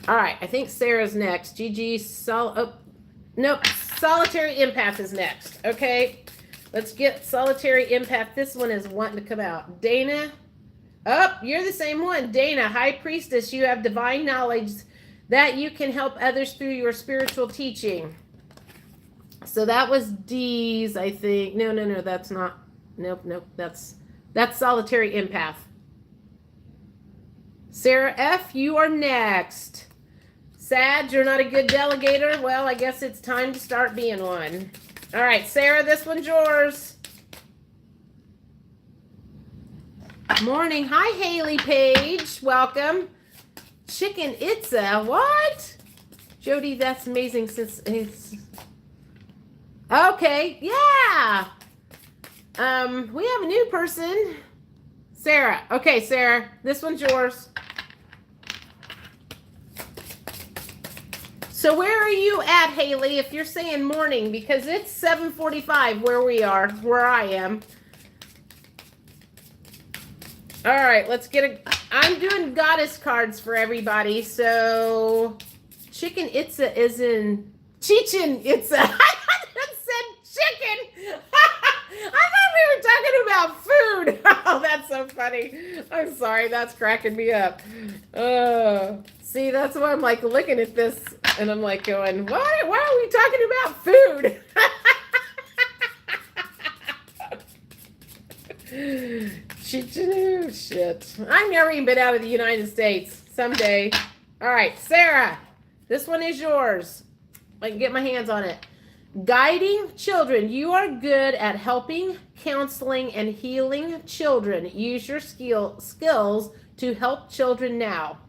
All right, I think Sarah's next. Gigi, nope, Solitary Empath is next. Okay, let's get Solitary Empath. This one is wanting to come out. Dana. Oh, you're the same one. Dana, High Priestess, you have divine knowledge that you can help others through your spiritual teaching. So that was D's, I think. No, that's not. Nope. That's Solitary Empath. Sarah F., you are next. Sag, you're not a good delegator. Well, I guess it's time to start being one. All right, Sarah, this one's yours. Morning. Hi, Haley Page. Welcome. Chicken Itza. What? Jody, that's amazing since it's... Okay, yeah. We have a new person. Sarah. Okay, Sarah, this one's yours. So where are you at, Haley, if you're saying morning? Because it's 7:45 where I am. All right, let's get I'm doing goddess cards for everybody. So Chicken Itza is in Chichen Itza. I said chicken. I thought we were talking about food. Oh, that's so funny. I'm sorry, that's cracking me up. See, that's why I'm like looking at this and I'm like going, why are we talking about food? Shit. I've never even been out of the United States. Someday. All right, Sarah, this one is yours. I can get my hands on it. Guiding children. You are good at helping, counseling, and healing children. Use your skills to help children now.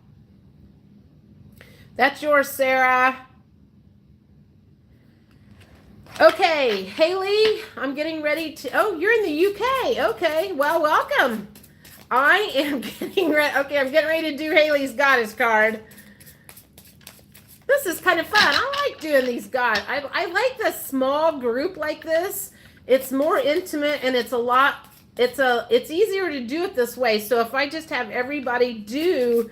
That's yours, Sarah. Okay, Haley, I'm getting ready to... Oh, you're in the UK. Okay, well, welcome. I am getting ready... Okay, I'm getting ready to do Haley's goddess card. This is kind of fun. I like doing these gods. I like the small group like this. It's more intimate and it's a lot... It's easier to do it this way. So if I just have everybody do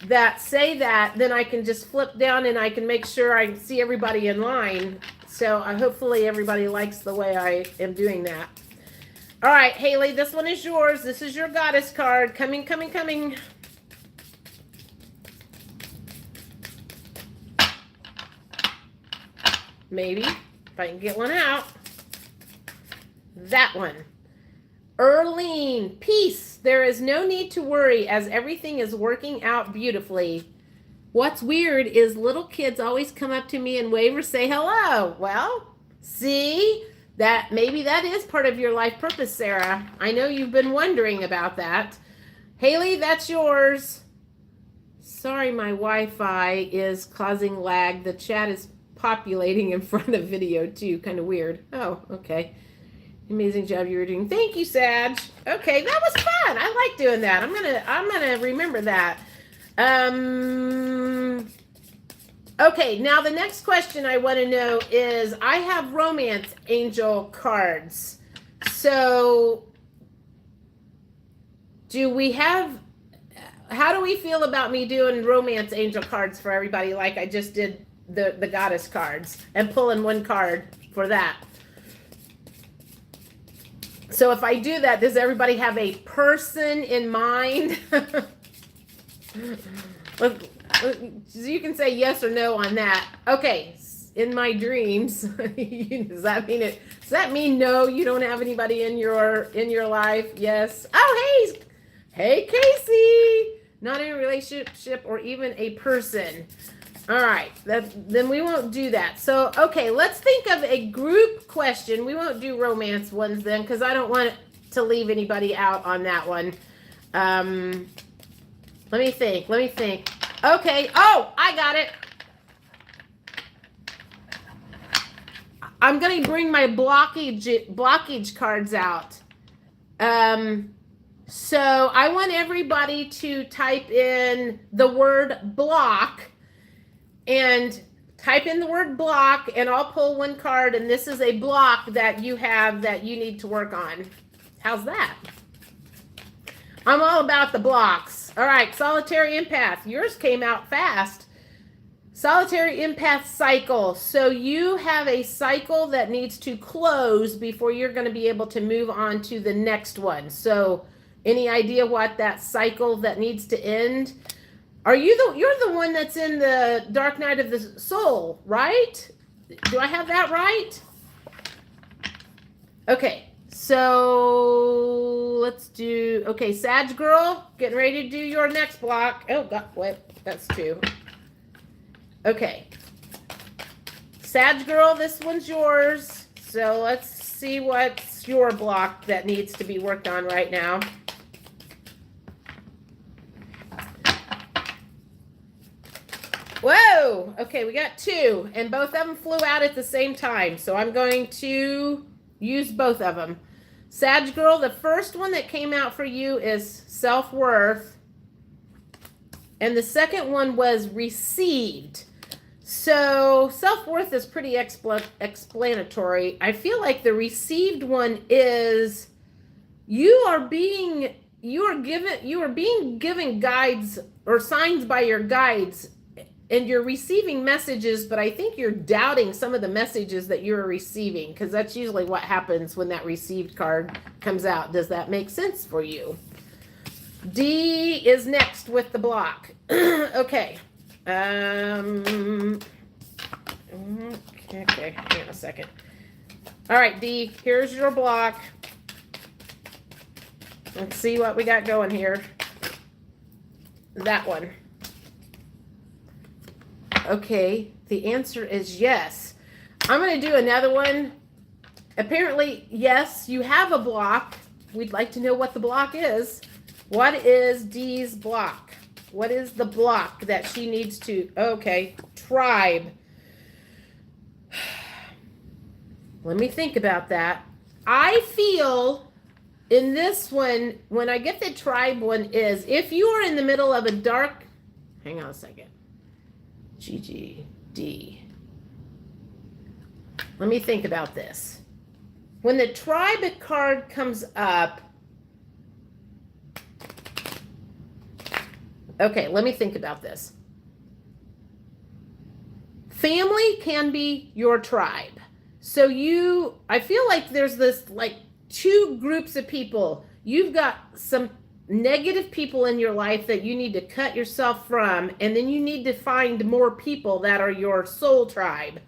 that, say that, then I can just flip down and I can make sure I see everybody in line. So hopefully everybody likes the way I am doing that. All right, Haley, this one is yours. This is your goddess card. Coming. Maybe, if I can get one out. That one. Erlene, peace. There is no need to worry as everything is working out beautifully. What's weird is little kids always come up to me and wave or say hello. Well, see, that maybe that is part of your life purpose, Sarah. I know you've been wondering about that. Haley, that's yours. Sorry, my Wi-Fi is causing lag. The chat is populating in front of video too. Kind of weird. Oh, okay. Amazing job you were doing. Thank you, Sag. Okay, that was fun. I like doing that. I'm gonna remember that. Okay, now the next question I want to know is, I have romance angel cards. So how do we feel about me doing romance angel cards for everybody like I just did the goddess cards and pulling one card for that? So if I do that, does everybody have a person in mind? You can say yes or no on that. Okay, in my dreams. Does that mean no? You don't have anybody in your life? Yes. Oh, hey, Casey. Not in a relationship or even a person. All right, then we won't do that. So, okay, let's think of a group question. We won't do romance ones then because I don't want to leave anybody out on that one. Let me think. Okay. Oh, I got it. I'm going to bring my blockage cards out. So I want everybody to type in the word block and type in the word block, and I'll pull one card, and this is a block that you have that you need to work on. How's that? I'm all about the blocks. All right, solitary empath. Yours came out fast. Solitary empath cycle. So you have a cycle that needs to close before you're going to be able to move on to the next one. So any idea what that cycle that needs to end? You're the one that's in the Dark Night of the Soul, right? Do I have that right? Okay. So let's do, okay, Sag Girl, getting ready to do your next block. Oh, wait, that's two. Okay. Sag Girl, this one's yours. So let's see what's your block that needs to be worked on right now. two. Okay, we got two, and both of them flew out at the same time. So I'm going to use both of them. Sag Girl, the first one that came out for you is self-worth. And the second one was received. So self-worth is pretty explanatory. I feel like the received one is you are being given guides or signs by your guides, and you're receiving messages, but I think you're doubting some of the messages that you're receiving, because that's usually what happens when that received card comes out. Does that make sense for you? D is next with the block. Okay. Okay, hang on a second. All right, D, here's your block. Let's see what we got going here. That one. Okay, the answer is yes. I'm going to do another one. Apparently, yes, you have a block. We'd like to know what the block is. What is D's block? What is the block that she needs to... Okay, tribe. Let me think about that. I feel in this one, when I get the tribe one, is if you are in the middle of a dark... Hang on a second. GGD. Let me think about this. When the tribe card comes up, okay, let me think about this. Family can be your tribe. So I feel like there's this like two groups of people. You've got some negative people in your life that you need to cut yourself from, and then you need to find more people that are your soul tribe.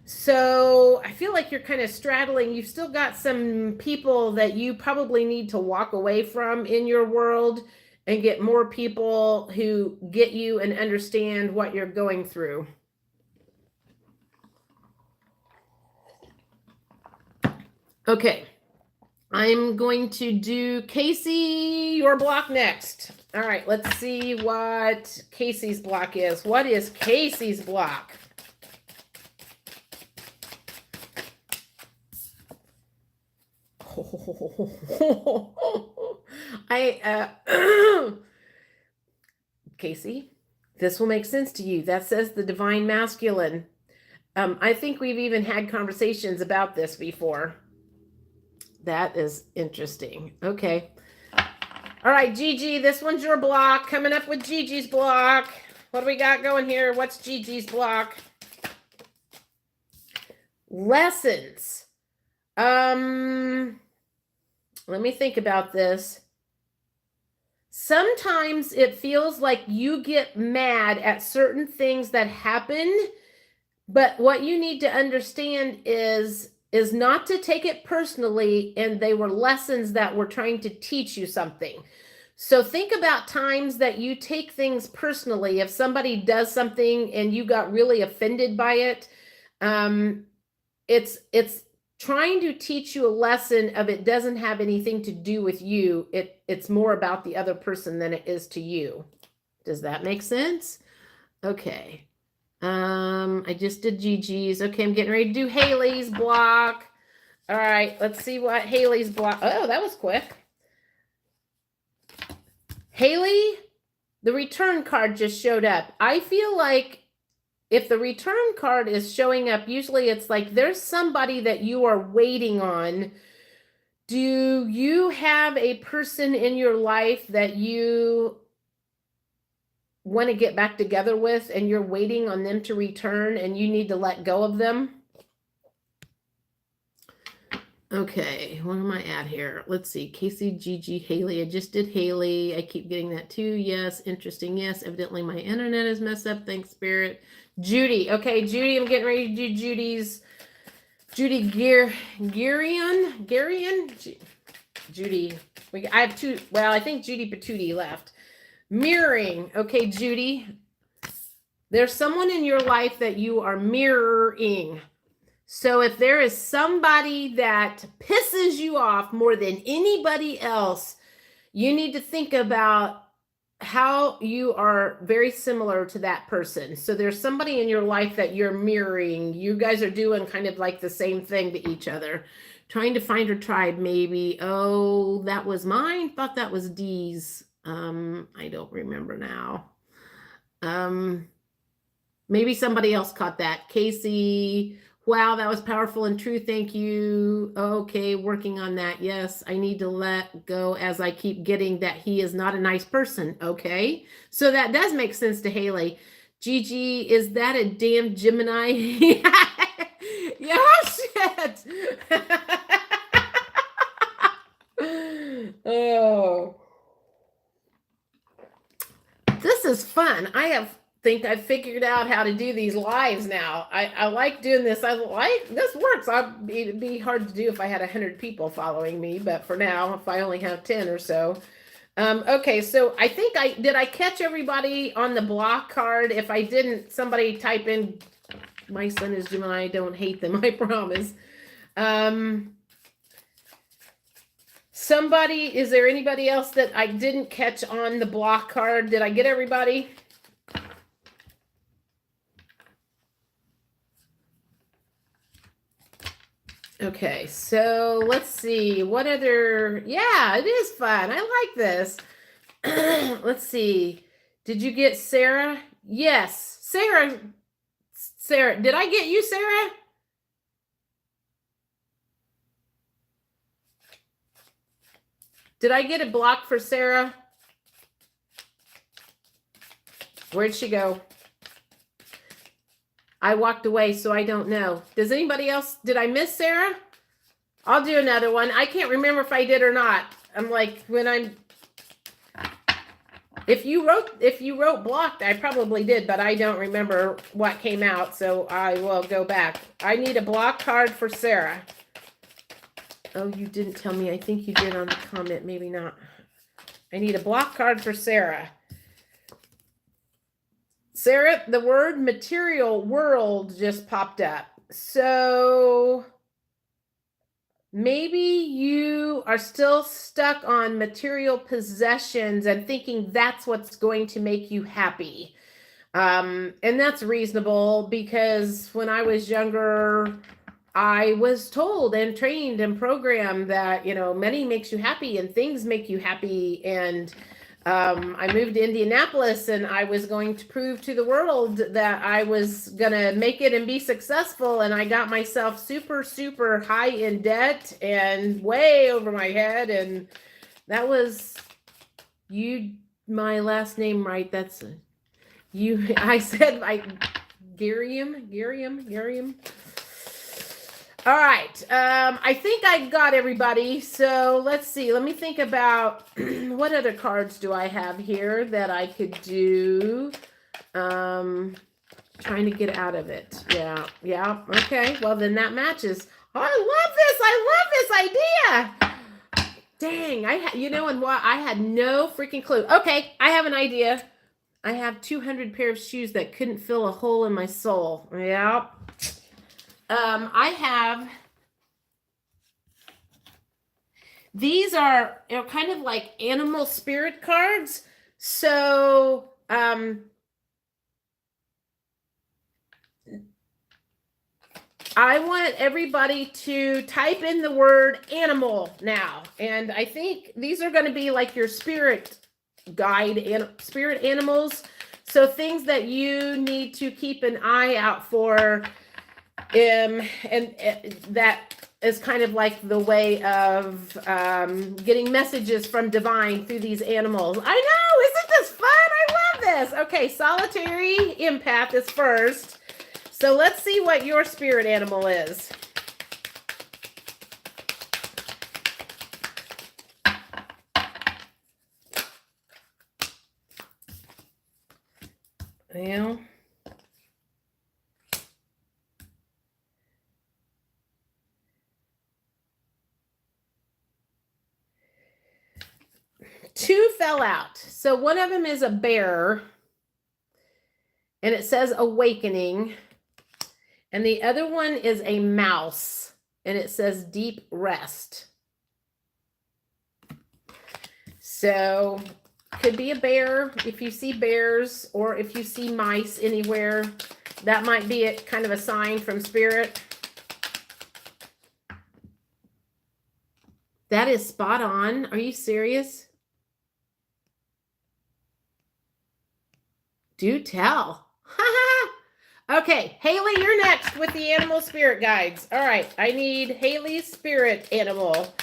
So I feel like you're kind of straddling. You've still got some people that you probably need to walk away from in your world and get more people who get you and understand what you're going through. Okay. I'm going to do Casey, your block next. All right, let's see what Casey's block is. What is Casey's block? Casey, this will make sense to you. That says the divine masculine. I think we've even had conversations about this before. That is interesting. Okay. All right, Gigi, this one's your block. Coming up with Gigi's block. What do we got going here? What's Gigi's block? Lessons. Let me think about this. Sometimes it feels like you get mad at certain things that happen, but what you need to understand is not to take it personally, and they were lessons that were trying to teach you something. So think about times that you take things personally. If somebody does something and you got really offended by it, it's trying to teach you a lesson of it doesn't have anything to do with you. It's more about the other person than it is to you. Does that make sense? Okay. I just did Gigi's. Okay, I'm getting ready to do Haley's block. All right, let's see what Haley's block. Oh, that was quick. Haley, the return card just showed up. I feel like if the return card is showing up, usually it's like there's somebody that you are waiting on. Do you have a person in your life that you want to get back together with, and you're waiting on them to return and you need to let go of them? Okay, what am I at here? Let's see. Casey, Gigi, Haley. I just did Haley. I keep getting that too. Yes. Interesting. Yes. Evidently my internet is messed up. Thanks, Spirit. Judy. Okay, Judy, I'm getting ready to do Judy Garion. Judy. I have two. Well, I think Judy Patootie left. Mirroring. Okay, Judy. There's someone in your life that you are mirroring. So if there is somebody that pisses you off more than anybody else, you need to think about how you are very similar to that person. So there's somebody in your life that you're mirroring. You guys are doing kind of like the same thing to each other. Trying to find her tribe, maybe. Oh, that was mine. Thought that was Dee's. I don't remember now. Maybe somebody else caught that. Casey, wow, that was powerful and true. Thank you. Okay, working on that. Yes, I need to let go as I keep getting that he is not a nice person. Okay, so that does make sense to Haley. Gigi, is that a damn Gemini? Yeah, shit. Oh, this is fun. Think I've figured out how to do these lives now. I like doing this. This works. It'd be hard to do if I had 100 people following me, but for now, if I only have 10 or so. Okay, so I think did I catch everybody on the block card? If I didn't, somebody type in, my son is Gemini, I don't hate them, I promise. Is there anybody else that I didn't catch on the block card? Did I get everybody? Okay, so let's see. What other... Yeah, it is fun. I like this. Let's see. Did you get Sarah? Yes. Sarah. Did I get you, Sarah? Did I get a block for Sarah? Where'd she go? I walked away, so I don't know. Does anybody else? Did I miss Sarah? I'll do another one. I can't remember if I did or not. I'm like, if you wrote blocked, I probably did, but I don't remember what came out, so I will go back. I need a block card for Sarah. Oh, you didn't tell me. I think you did on the comment. Maybe not. I need a block card for Sarah. Sarah, the word material world just popped up. So maybe you are still stuck on material possessions and thinking that's what's going to make you happy. And that's reasonable because when I was younger, I was told and trained and programmed that, money makes you happy and things make you happy. And I moved to Indianapolis and I was going to prove to the world that I was going to make it and be successful. And I got myself super, super high in debt and way over my head. And that was my last name, right? That's you. I said, Garium. All right. I think I got everybody. So let's see. Let me think about what other cards do I have here that I could do. Trying to get out of it. Yeah. Okay. Well, then that matches. Oh, I love this idea. Dang. I had no freaking clue. Okay. I have an idea. I have 200 pair of shoes that couldn't fill a hole in my soul. Yeah. I have, these are kind of like animal spirit cards. So, I want everybody to type in the word animal now. And I think these are going to be like your spirit guide and spirit animals. So things that you need to keep an eye out for. And that is kind of like the way of getting messages from divine through these animals. I know, isn't this fun? I love this. Okay, solitary empath is first. So let's see what your spirit animal is. Well, two fell out. So one of them is a bear, and it says awakening. And the other one is a mouse, and it says deep rest. So Could be a bear. If you see bears or if you see mice anywhere, that might be a kind of a sign from spirit. That is spot on. Are you serious? Do tell. Okay, Haley, you're next with the animal spirit guides. All right, I need Haley's spirit animal.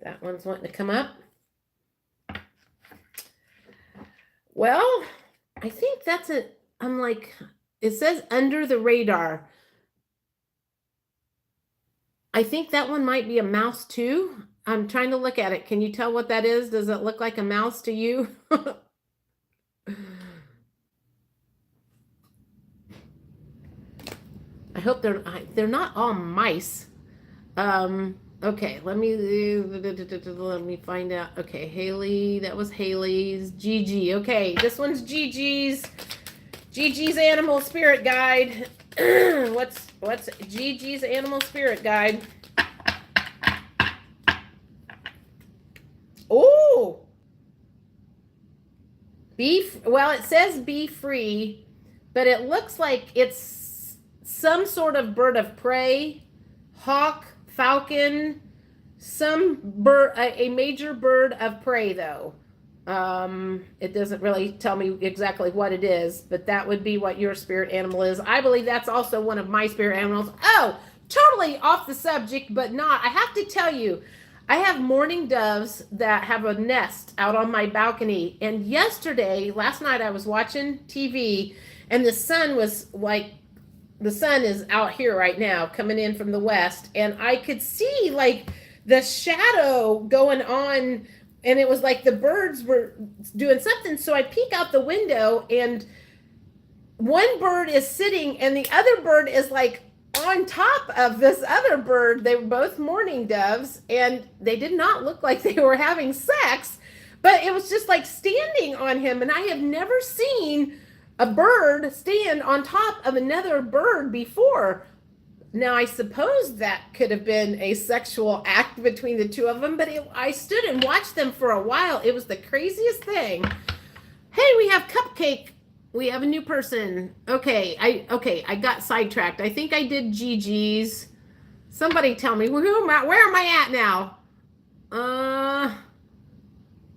That one's wanting to come up. Well, I think that's it. I'm like, it says under the radar. I think that one might be a mouse too. I'm trying to look at it. Can you tell what that is? Does it look like a mouse to you? I hope they're not all mice. Okay, let me find out. Okay, Haley, that was Haley's. Gigi. Okay, this one's Gigi's animal spirit guide. what's Gigi's animal spirit guide? Oh, well, it says be free, but it looks like it's some sort of bird of prey, hawk, falcon, some bird, a major bird of prey though. It doesn't really tell me exactly what it is, but that would be what your spirit animal is. I believe that's also one of my spirit animals. Oh, totally off the subject, but not. I have to tell you, I have mourning doves that have a nest out on my balcony. And last night I was watching TV and the sun is out here right now coming in from the west. And I could see like the shadow going on. And it was like the birds were doing something. So I peek out the window and one bird is sitting and the other bird is like on top of this other bird. They were both mourning doves and they did not look like they were having sex, but it was just like standing on him. And I have never seen a bird stand on top of another bird before. Now, I suppose that could have been a sexual act between the two of them, but I stood and watched them for a while. It was the craziest thing. Hey, we have Cupcake. We have a new person. Okay, I got sidetracked. I think I did Gigi's. Somebody tell me, where am I at now?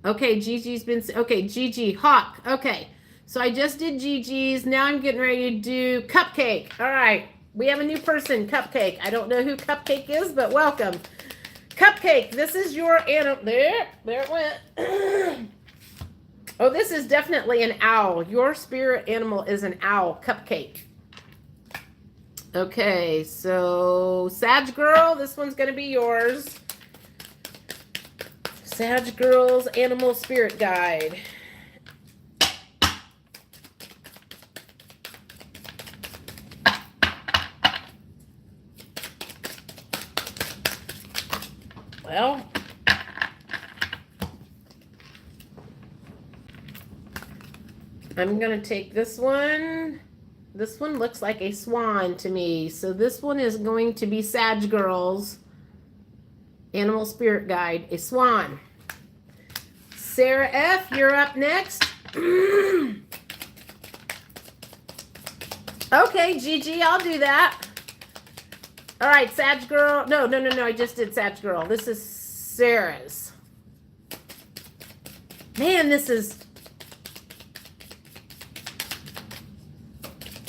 Okay, Gigi's been, okay, Gigi, Hawk. Okay, so I just did Gigi's. Now I'm getting ready to do Cupcake. All right. We have a new person, Cupcake. I don't know who Cupcake is, but welcome. Cupcake, this is your animal. There it went. Oh, this is definitely an owl. Your spirit animal is an owl, Cupcake. Okay, so Sag Girl, this one's going to be yours. Sag Girl's animal spirit guide. Well, I'm going to take this one. This one looks like a swan to me. So this one is going to be Sag Girl's animal spirit guide, a swan. Sarah F., you're up next. Okay, Gigi, I'll do that. All right, Sag Girl. No, I just did Sag Girl. This is Sarah's. Man, this is...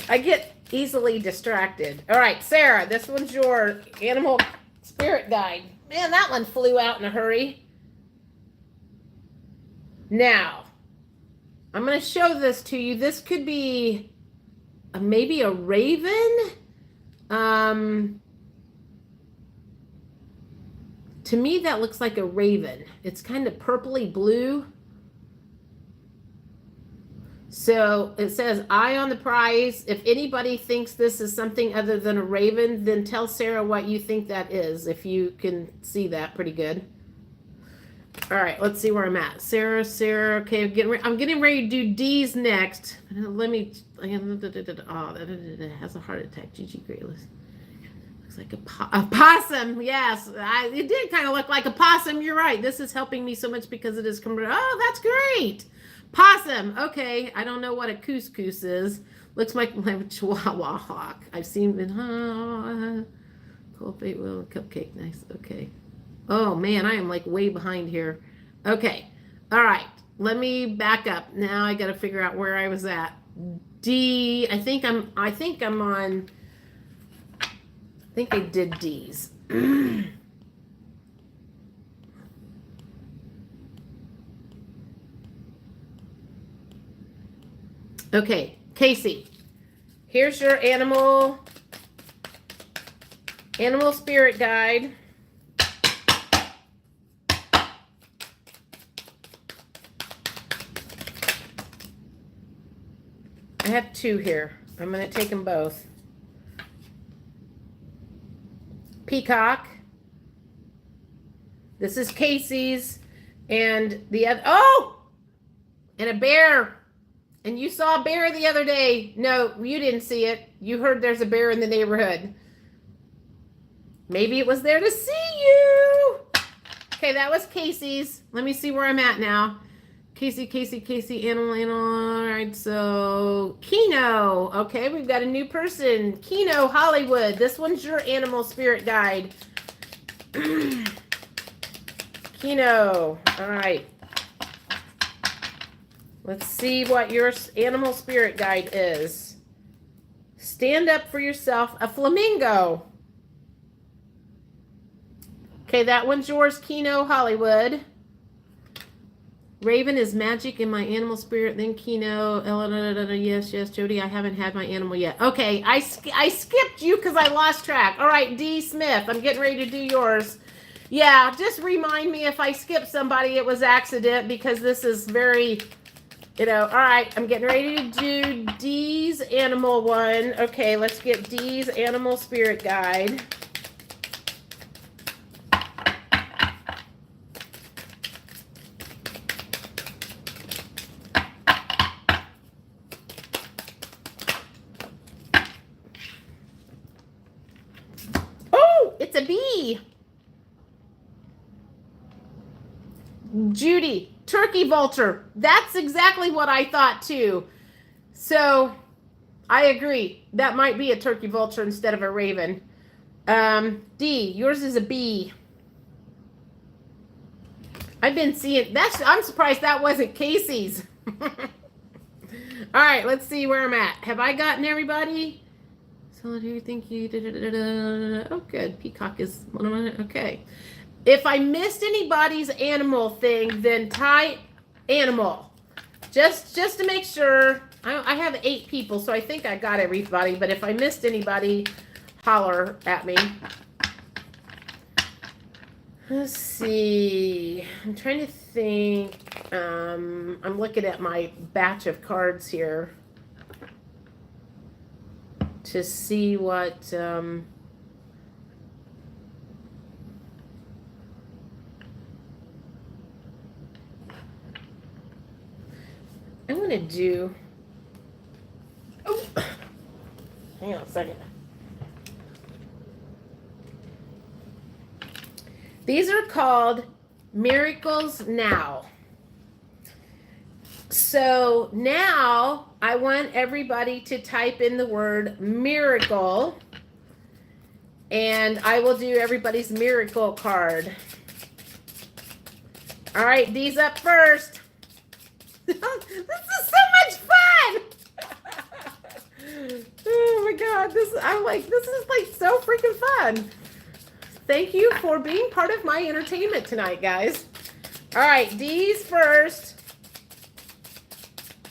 I get easily distracted. All right, Sarah, this one's your animal spirit guide. Man, that one flew out in a hurry. Now, I'm going to show this to you. This could be maybe a raven. To me, that looks like a raven. It's kind of purpley blue. So it says, eye on the prize. If anybody thinks this is something other than a raven, then tell Sarah what you think that is, if you can see that pretty good. All right, let's see where I'm at. Sarah. Okay, I'm getting ready to do D's next. Let me. Oh, that has a heart attack. GG Greatless. Looks like a possum. Yes, it did kind of look like a possum. You're right. This is helping me so much because it is. Oh, that's great. Possum. Okay, I don't know what a couscous is. Looks like my Chihuahua hawk. I've seen it. Cold fate will cupcake. Nice. Okay. Oh man, I am like way behind here. Okay. All right. Let me back up. Now I got to figure out where I was at. D. I think I'm on. I think I did D's. Okay, Casey. Here's your animal spirit guide. I have two here. I'm going to take them both. Peacock. This is Casey's. And the other, and a bear. And you saw a bear the other day. No, you didn't see it. You heard there's a bear in the neighborhood. Maybe it was there to see you. Okay, that was Casey's. Let me see where I'm at now. Casey, animal. All right, so Kino. Okay, we've got a new person. Kino Hollywood. This one's your animal spirit guide. Kino. All right. Let's see what your animal spirit guide is. Stand up for yourself. A flamingo. Okay, that one's yours, Kino Hollywood. Raven is magic in my animal spirit. Then Kino. Yes, Jody, I haven't had my animal yet. Okay, I skipped you because I lost track. All right, D. Smith, I'm getting ready to do yours. Yeah, just remind me if I skip somebody, it was accident because this is very, all right, I'm getting ready to do D's animal one. Okay, let's get D's animal spirit guide. It's a bee. Judy, turkey vulture. That's exactly what I thought too. So I agree. That might be a turkey vulture instead of a raven. D, yours is a bee. I've been seeing I'm surprised that wasn't Casey's. All right, let's see where I'm at. Have I gotten everybody? Solitaire, thank you. Oh, good. Peacock is one of my. Okay. If I missed anybody's animal thing, then type animal. Just to make sure. I have 8 people, so I think I got everybody. But if I missed anybody, holler at me. Let's see. I'm trying to think. I'm looking at my batch of cards here to see what I'm going to do. Oh, hang on a second. These are called Miracles Now. So now I want everybody to type in the word miracle, and I will do everybody's miracle card. All right, these up first. This is so much fun. Oh my God, this is like so freaking fun. Thank you for being part of my entertainment tonight, guys. All right, D's first.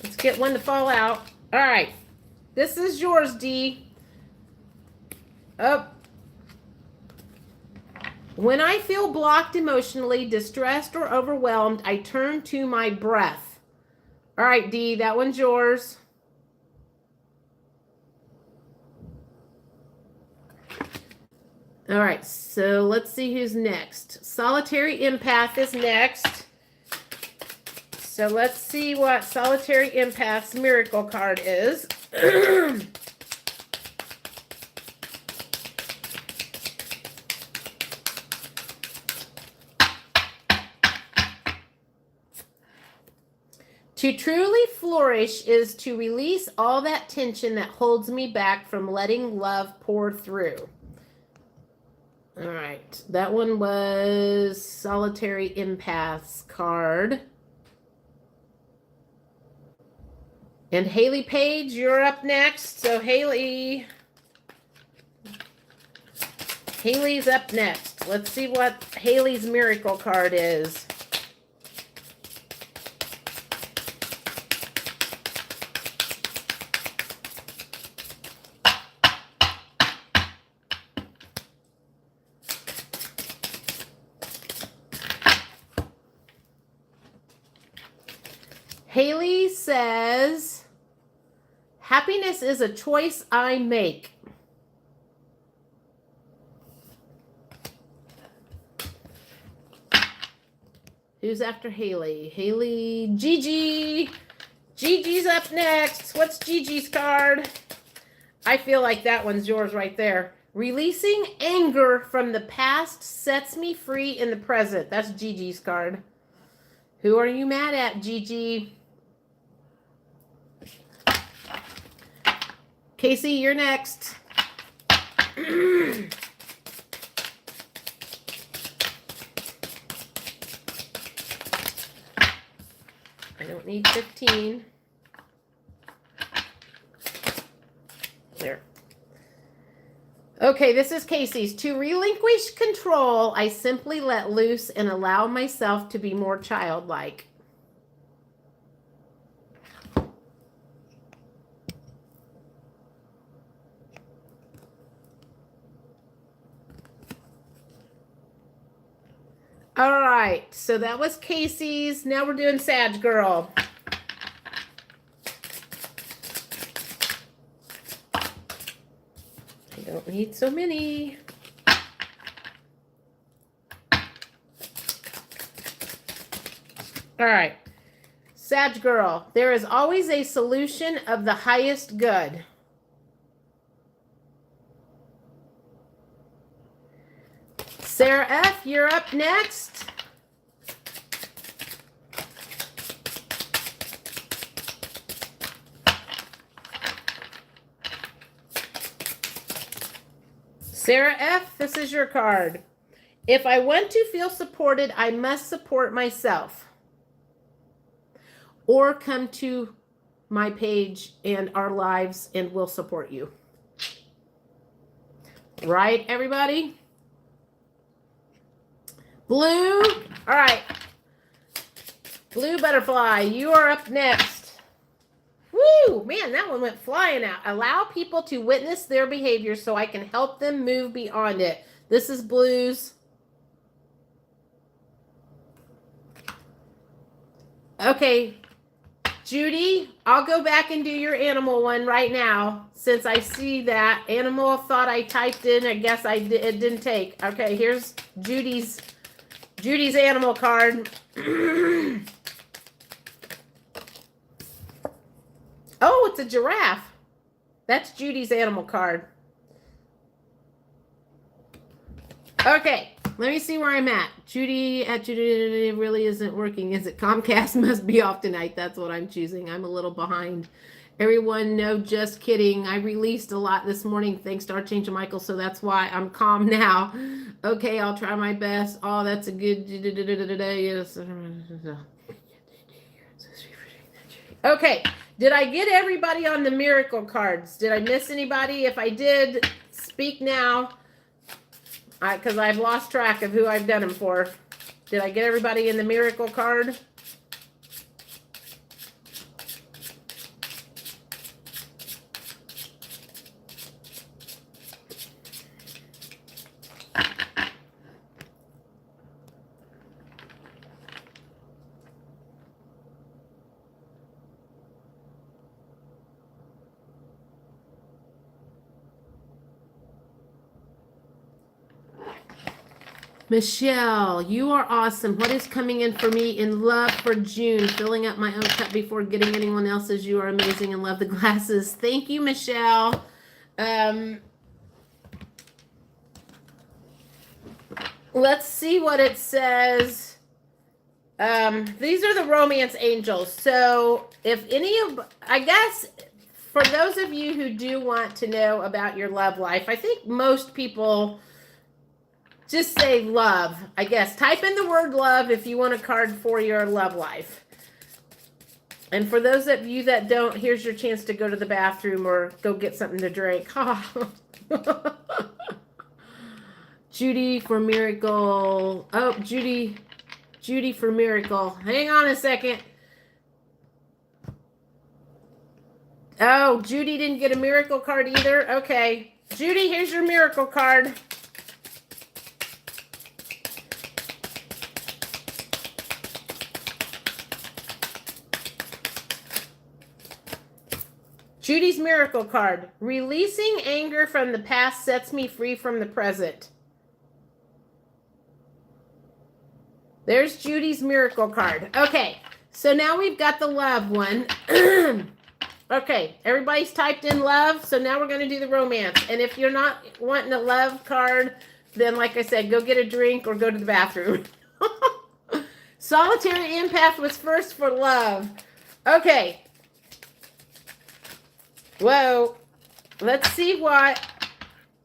Let's get one to fall out. All right. This is yours, D. Up. When I feel blocked emotionally, distressed, or overwhelmed, I turn to my breath. All right, D, that one's yours. All right, so let's see who's next. Solitary Empath is next. So let's see what Solitary Empath's miracle card is. To truly flourish is to release all that tension that holds me back from letting love pour through. All right, that one was Solitary Empath's card. And Haley Page, you're up next. So Haley's up next. Let's see what Haley's miracle card is. Haley says, happiness is a choice I make. Who's after Haley? Haley, Gigi. Gigi's up next. What's Gigi's card? I feel like that one's yours right there. Releasing anger from the past sets me free in the present. That's Gigi's card. Who are you mad at, Gigi? Casey, you're next. I don't need 15. There. Okay, this is Casey's. To relinquish control, I simply let loose and allow myself to be more childlike. All right, so that was Casey's. Now we're doing Sag Girl. I don't need so many. All right, Sag Girl. There is always a solution of the highest good. Sarah F., you're up next. Sarah F., this is your card. If I want to feel supported, I must support myself. Or come to my page and our lives and we'll support you. Right, everybody? Blue, all right. Blue Butterfly, you are up next. Woo, man, that one went flying out. Allow people to witness their behavior so I can help them move beyond it. This is Blue's. Okay, Judy, I'll go back and do your animal one right now. Since I see that animal thought I typed in, I guess it didn't take. Okay, here's Judy's animal card. Oh, it's a giraffe. That's Judy's animal card. Okay, let me see where I'm at. Judy really isn't working, is it? Comcast must be off tonight. That's what I'm choosing. I'm a little behind. Everyone, no, just kidding. I released a lot this morning thanks to Archangel Michael, so that's why I'm calm now. Okay, I'll try my best. Oh, that's a good... Okay, did I get everybody on the miracle cards? Did I miss anybody? If I did, speak now. Because I've lost track of who I've done them for. Did I get everybody in the miracle card? Michelle, you are awesome. What is coming in for me in love for June? Filling up my own cup before getting anyone else's. You are amazing and love the glasses. Thank you, Michelle. Let's see what it says. These are the romance angels. So if I guess for those of you who do want to know about your love life, I think most people just say love, I guess. Type in the word love if you want a card for your love life. And for those of you that don't, here's your chance to go to the bathroom or go get something to drink. Judy for miracle. Oh, Judy for miracle. Hang on a second. Oh, Judy didn't get a miracle card either. Okay. Judy, here's your miracle card. Judy's miracle card. Releasing anger from the past sets me free from the present. There's Judy's miracle card. Okay, so now we've got the love one. Okay, everybody's typed in love, so now we're going to do the romance. And if you're not wanting a love card, then like I said, go get a drink or go to the bathroom. Solitary empath was first for love. Okay. Whoa, let's see what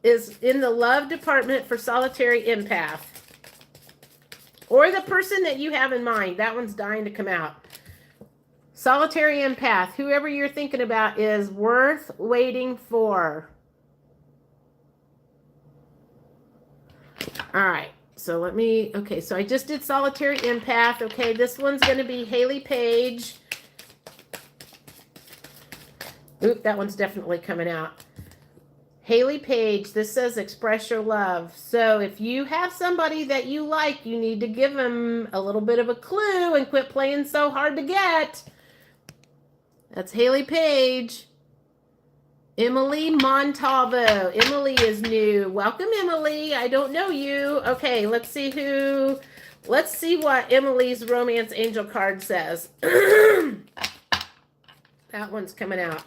is in the love department for solitary empath. Or the person that you have in mind. That one's dying to come out. Solitary empath, whoever you're thinking about is worth waiting for. All right, so okay, so I just did solitary empath. Okay, this one's going to be Haley Page. Oop, that one's definitely coming out. Haley Page, this says express your love. So if you have somebody that you like, you need to give them a little bit of a clue and quit playing so hard to get. That's Haley Page. Emily Montalvo. Emily is new. Welcome, Emily. I don't know you. Okay, let's see what Emily's romance angel card says. That one's coming out.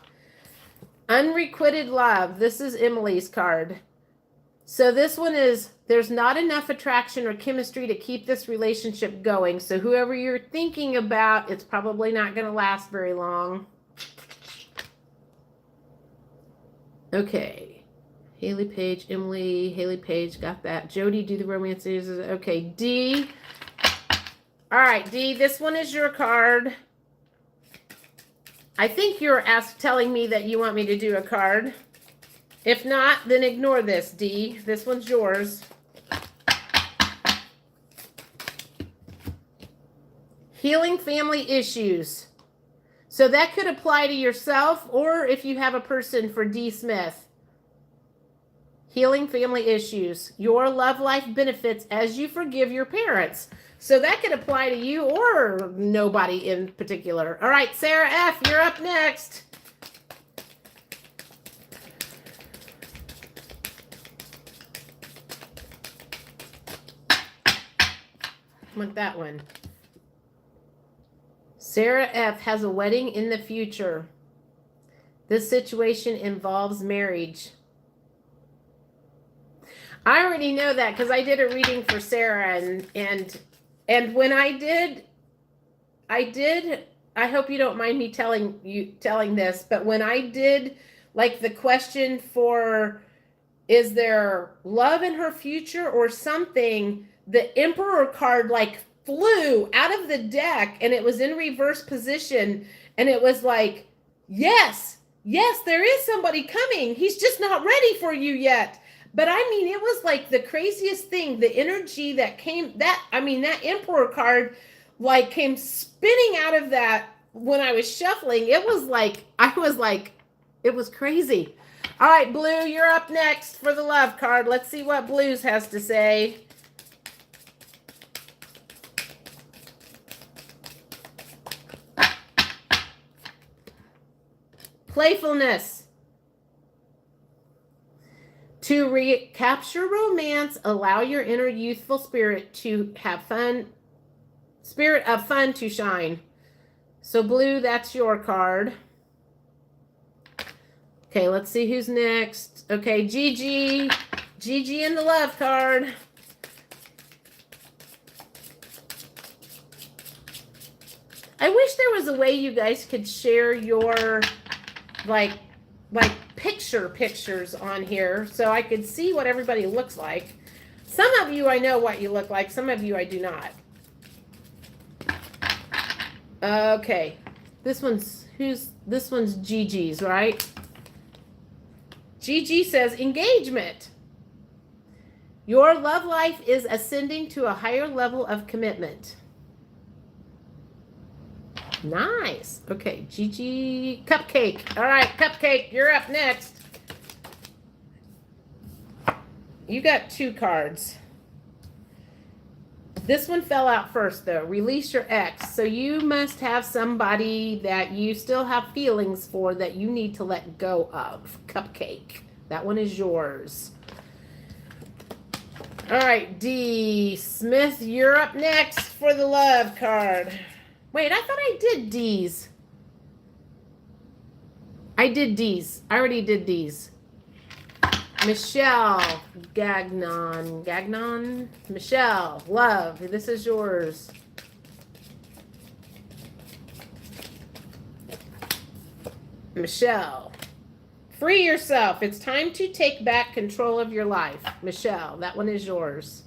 Unrequited love. This is Emily's card. So this one is, there's not enough attraction or chemistry to keep this relationship going. So whoever you're thinking about, it's probably not going to last very long. Okay. Haley Page, Emily, Haley Page, got that. Jody, do the romances. Okay, D. All right, D, this one is your card. I think you're telling me that you want me to do a card. If not, then ignore this, D. This one's yours. Healing family issues. So that could apply to yourself or if you have a person for D. Smith. Healing family issues. Your love life benefits as you forgive your parents. So that could apply to you or nobody in particular. All right, Sarah F., you're up next. I want that one. Sarah F. has a wedding in the future. This situation involves marriage. I already know that because I did a reading for Sarah and when I did, I hope you don't mind me telling this, but when I did like the question for, is there love in her future or something, the Emperor card like flew out of the deck and it was in reverse position. And it was like, yes, there is somebody coming. He's just not ready for you yet. But I mean, it was like the craziest thing, the energy that came, that Emperor card like came spinning out of that when I was shuffling. It was like, it was crazy. All right, Blue, you're up next for the love card. Let's see what Blues has to say. Playfulness. To recapture romance, allow your inner youthful spirit to have fun, spirit of fun to shine. So blue, that's your card. Okay, let's see who's next. Okay, Gigi. Gigi in the love card. I wish there was a way you guys could share your like pictures on here so I could see what everybody looks like. Some of you I know what you look like, some of you I do not. Okay. This one's Gigi's, right? Gigi says engagement. Your love life is ascending to a higher level of commitment. Nice. Okay, Gigi. Cupcake. All right, Cupcake, you're up next. You got 2 cards. This one fell out first, though. Release your ex. So you must have somebody that you still have feelings for that you need to let go of. Cupcake. That one is yours. All right, D. Smith, you're up next for the love card. Wait, I thought I did D's. I did D's. I already did D's. Michelle Gagnon. Michelle, love, this is yours. Michelle, free yourself. It's time to take back control of your life. Michelle, that one is yours.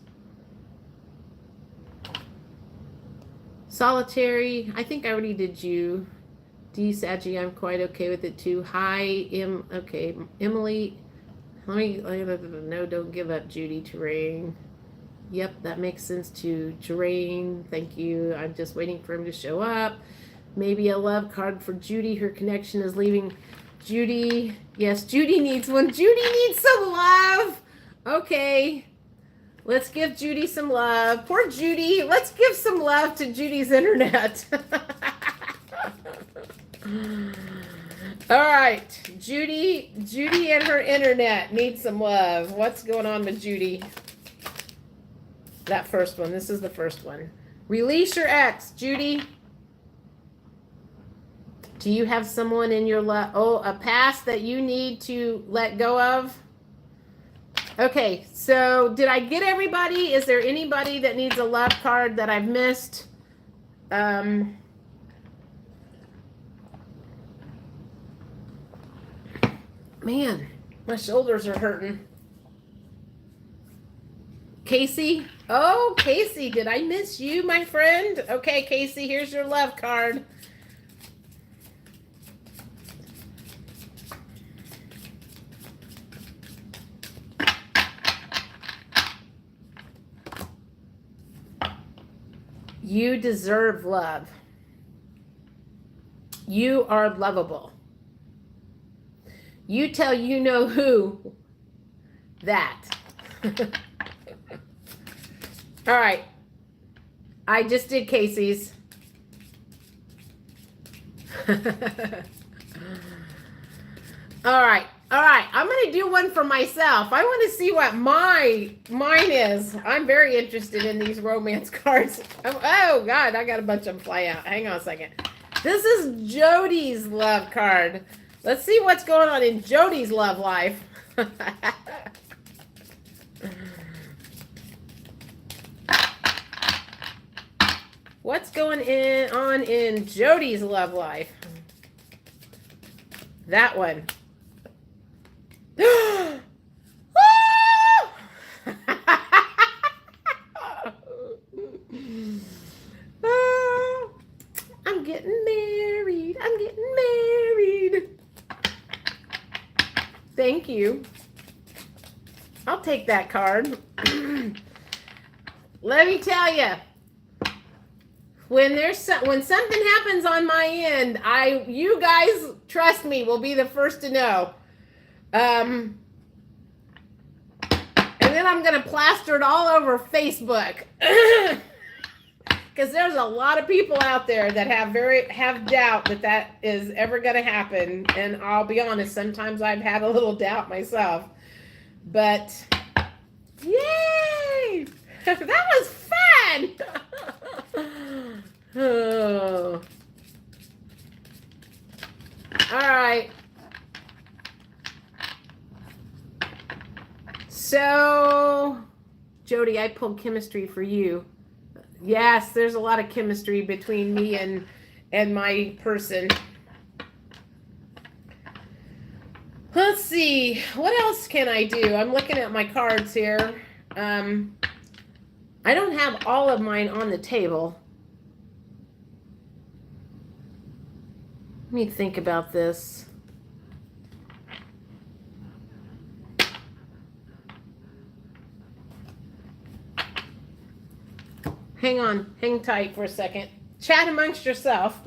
Solitary, I think I already did you. D. Saggy, I'm quite okay with it too. Hi, okay, Emily. No, don't give up, Judy. Terrain. Yep, that makes sense too. Terrain, thank you. I'm just waiting for him to show up. Maybe a love card for Judy. Her connection is leaving. Judy, yes, Judy needs one. Judy needs some love. Okay. Let's give Judy some love. Poor Judy. Let's give some love to Judy's internet. All right. Judy and her internet need some love. What's going on with Judy? That first one. This is the first one. Release your ex, Judy. Do you have someone in your life? Oh, a past that you need to let go of? Okay, so did I get everybody? Is there anybody that needs a love card that I've missed? Man, my shoulders are hurting. Casey? Oh, Casey, did I miss you, my friend? Okay, Casey, here's your love card. You deserve love. You are lovable. You tell you know who that. All right. I just did Casey's. All right. All right. I'm going to do one for myself. I want to see what mine is. I'm very interested in these romance cards. Oh, God. I got a bunch of them fly out. Hang on a second. This is Jody's love card. Let's see what's going on in Jody's love life. What's going on in Jody's love life? That one. I'm getting married. I'm getting married. Thank you. I'll take that card. Let me tell you, when something happens on my end, you guys, trust me, will be the first to know. And then I'm going to plaster it all over Facebook. Because there's a lot of people out there that have doubt that is ever going to happen. And I'll be honest, sometimes I've had a little doubt myself. But yay! That was fun! Oh. All right. So, Jody, I pulled chemistry for you. Yes, there's a lot of chemistry between me and my person. Let's see. What else can I do? I'm looking at my cards here. I don't have all of mine on the table. Let me think about this. Hang on. Hang tight for a second. Chat amongst yourself.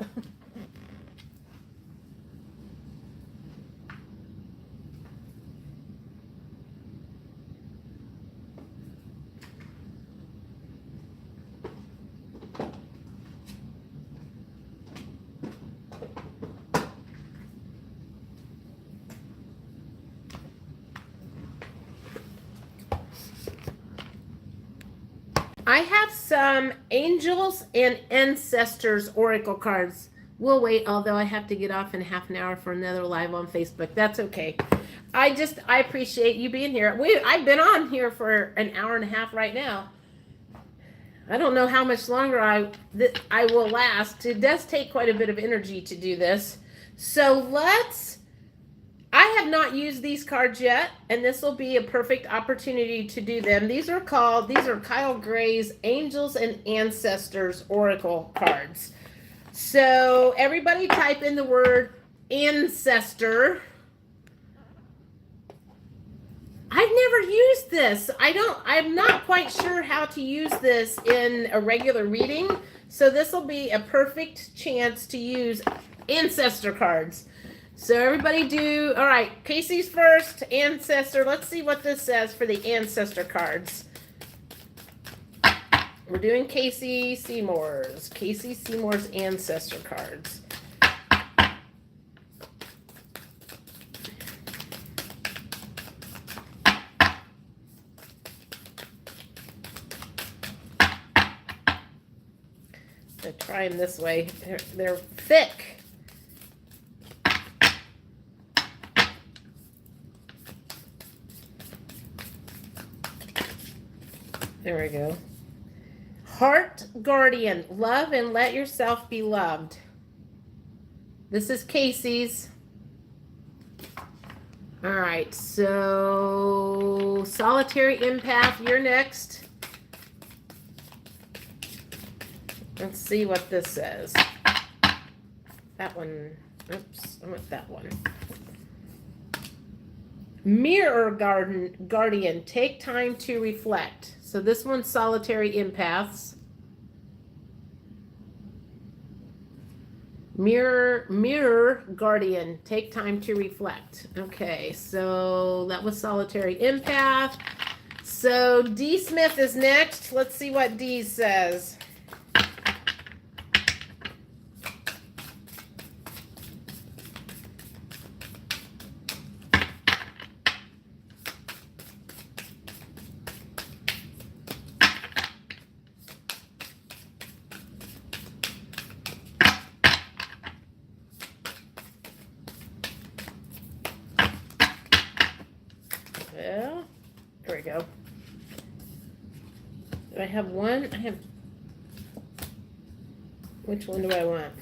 I have some Angels and Ancestors Oracle cards. We'll wait, although I have to get off in half an hour for another live on Facebook. That's okay. I appreciate you being here. I've been on here for an hour and a half right now. I don't know how much longer I will last. It does take quite a bit of energy to do this. So I have not used these cards yet, and this will be a perfect opportunity to do them. These are Kyle Gray's Angels and Ancestors Oracle cards. So everybody type in the word ancestor. I've never used this. I'm not quite sure how to use this in a regular reading. So this will be a perfect chance to use ancestor cards. So everybody do, all right, Casey's first, Ancestor. Let's see what this says for the Ancestor cards. We're doing Casey Seymour's Ancestor cards. So try them this way. They're thick. There we go. Heart Guardian, love and let yourself be loved. This is Casey's. All right, so Solitary Empath, you're next. Let's see what this says. That one, oops, I want that one. Mirror Guardian, take time to reflect. So this one's Solitary Empaths. Mirror Guardian, take time to reflect. Okay, so that was Solitary Empath. So D Smith is next. Let's see what D says. Well, there we go. Do I have one? I have. Which one do I want?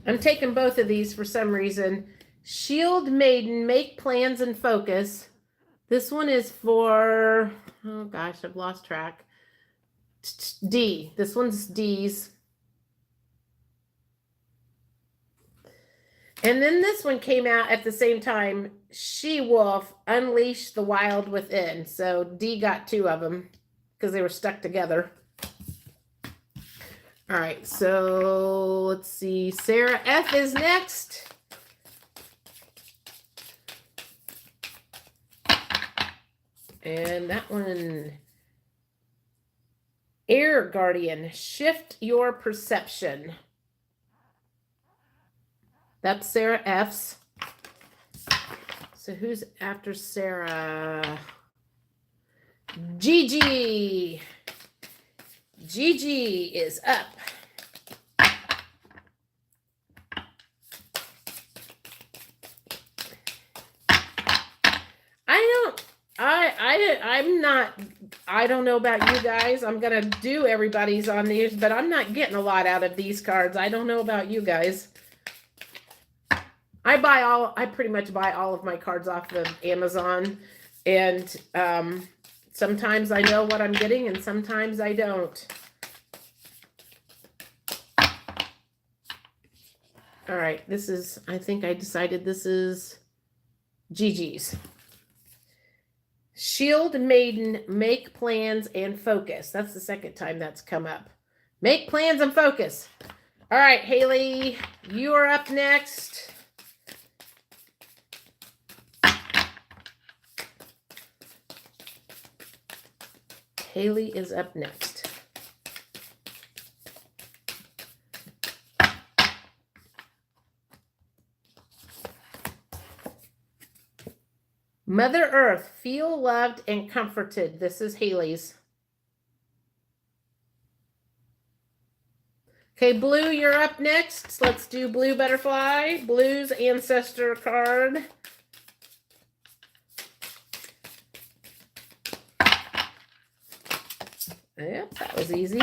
I'm taking both of these for some reason. Shield Maiden, make plans and focus. This one is for, oh gosh, I've lost track. D. This one's D's. And then this one came out at the same time. She-Wolf, Unleash the Wild Within. So D got two of them because they were stuck together. All right, so let's see. Sarah F is next. And that one, Air Guardian, shift your perception. That's Sarah F's. So who's after Sarah? Gigi. Gigi is up. I don't know about you guys. I'm going to do everybody's on these, but I'm not getting a lot out of these cards. I don't know about you guys. I pretty much buy all of my cards off of Amazon, and sometimes I know what I'm getting and sometimes I don't. All right, I think I decided this is Gigi's. Shield Maiden, make plans and focus. That's the second time that's come up. Make plans and focus. All right, Haley, you are up next. Haley is up next. Mother Earth, feel loved and comforted. This is Haley's. Okay, Blue, you're up next. Let's do Blue Butterfly. Blue's ancestor card. Yep, that was easy.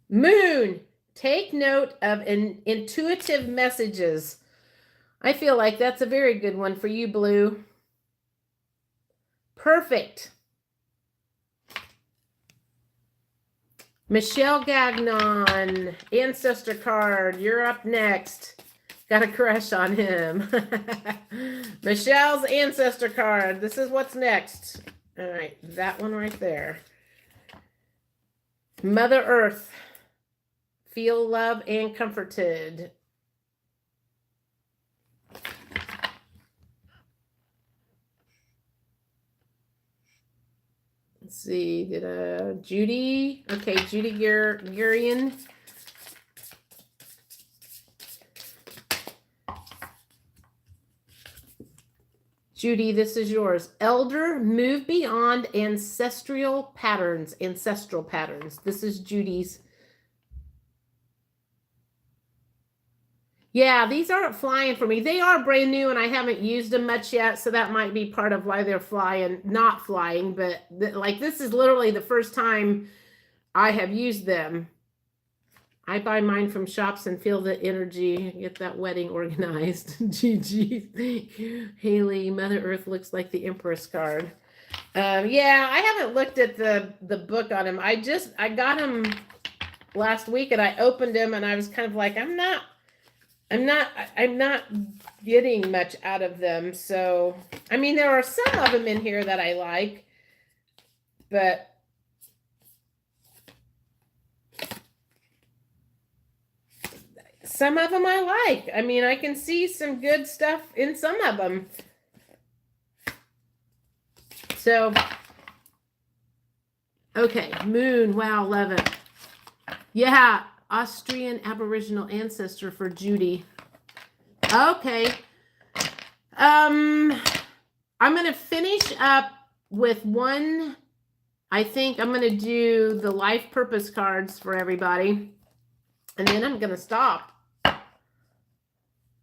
Moon, take note of intuitive messages. I feel like that's a very good one for you, Blue. Perfect. Michelle Gagnon, ancestor card. You're up next. Got a crush on him. Michelle's ancestor card. This is what's next. All right, that one right there. Mother Earth, feel love and comforted. Let's see, Judy? Okay, Judy Gurian. Judy, this is yours. Elder, move beyond ancestral patterns. This is Judy's. Yeah, these aren't flying for me. They are brand new and I haven't used them much yet, so that might be part of why they're not flying, but like this is literally the first time I have used them. I buy mine from shops and feel the energy, get that wedding organized. GG. Haley, Mother Earth looks like the Empress card. Yeah, I haven't looked at the book on him. I got him last week and I opened him and I was kind of like, I'm not getting much out of them. So, I mean, there are some of them in here that I like, but some of them I like. I mean, I can see some good stuff in some of them. So, okay, Moon, wow, love it. Yeah, Austrian Aboriginal ancestor for Judy. Okay. I'm going to finish up with one. I think I'm going to do the life purpose cards for everybody. And then I'm going to stop.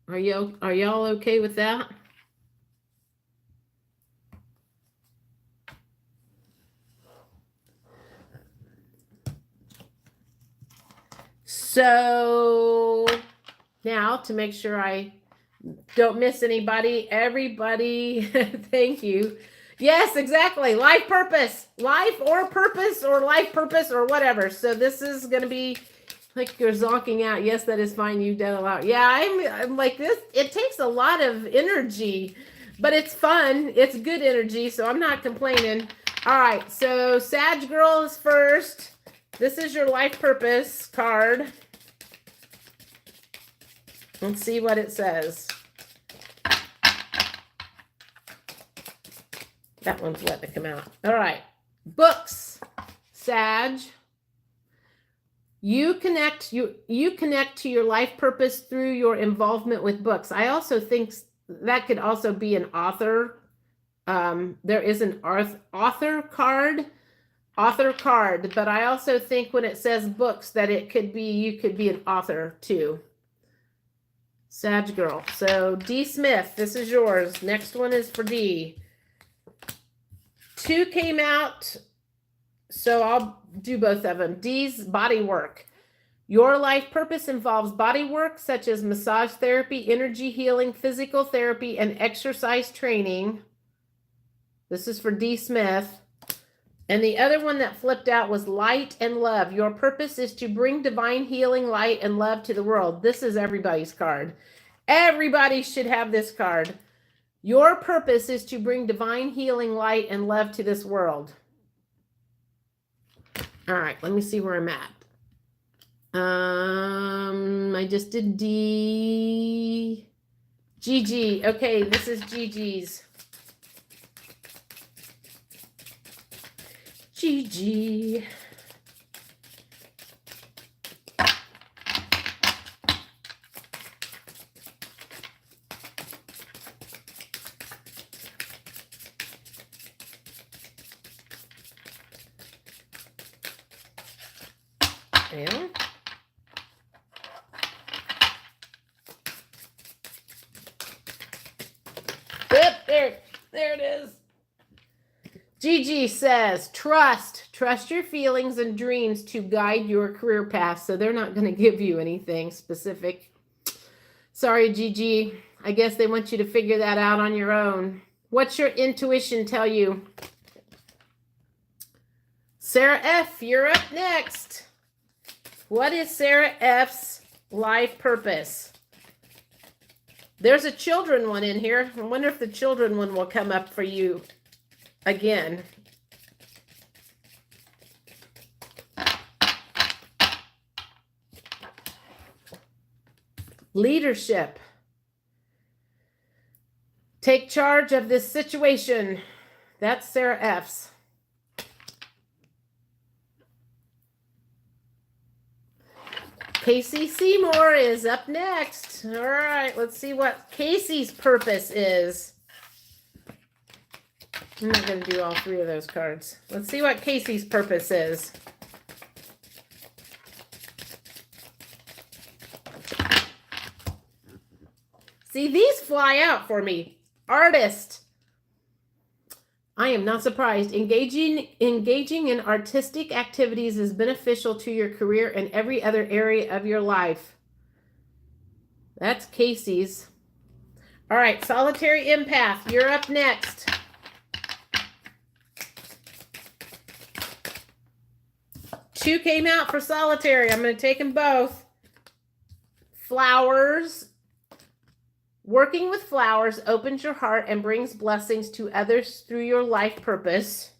Are y'all okay with that? So now to make sure I don't miss anybody, everybody, thank you. Yes, exactly. Life purpose, life or purpose or life purpose or whatever. So this is going to be like you're zonking out. Yes, that is fine. You did a lot. Yeah, I'm like this. It takes a lot of energy, but it's fun. It's good energy. So I'm not complaining. All right. So Sag Girl is first. This is your life purpose card. Let's see what it says. That one's letting it come out. All right. Books. Sag. You connect to your life purpose through your involvement with books. I also think that could also be an author There is an author card, but I also think when it says books that it could be, you could be an author too. Sag girl. So D Smith, this is yours. Next one is for D. 2 came out, so I'll do both of them. D's body work. Your life purpose involves body work such as massage therapy, energy healing, physical therapy, and exercise training. This is for D Smith. And the other one that flipped out was light and love. Your purpose is to bring divine healing, light, and love to the world. This is everybody's card. Everybody should have this card. Your purpose is to bring divine healing, light, and love to this world. All right, let me see where I'm at. I just did D. GG. Okay, this is GG's. GG. Yeah. Yep, there it is. Gigi says, trust your feelings and dreams to guide your career path. So they're not going to give you anything specific. Sorry, Gigi. I guess they want you to figure that out on your own. What's your intuition tell you? Sarah F., you're up next. What is Sarah F's life purpose? There's a children one in here. I wonder if the children one will come up for you again. Leadership. Take charge of this situation. That's Sarah F's. Casey Seymour is up next. All right, let's see what Casey's purpose is. I'm not going to do all 3 of those cards. Let's see what Casey's purpose is. See, these fly out for me. Artist. I am not surprised. Engaging in artistic activities is beneficial to your career and every other area of your life. That's Casey's. All right, Solitary Empath, you're up next. Two came out for Solitary. I'm going to take them both. Flowers. Working with flowers opens your heart and brings blessings to others through your life purpose.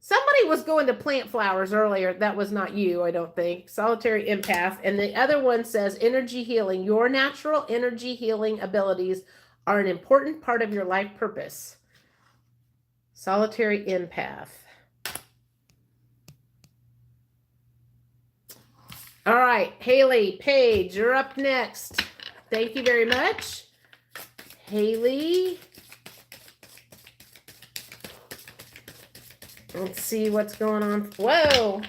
Somebody was going to plant flowers earlier. That was not you, I don't think. Solitary Empath. And the other one says energy healing. Your natural energy healing abilities are an important part of your life purpose. Solitary Empath. All right, Haley Page, you're up next. Thank you very much. Haley. Let's see what's going on. Whoa.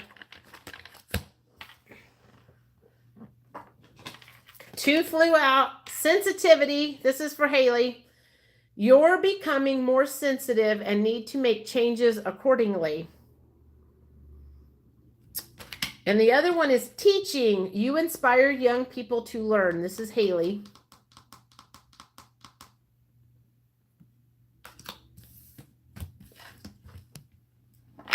2 flew out. Sensitivity. This is for Haley. You're becoming more sensitive and need to make changes accordingly. And the other one is teaching. You inspire young people to learn. This is Haley.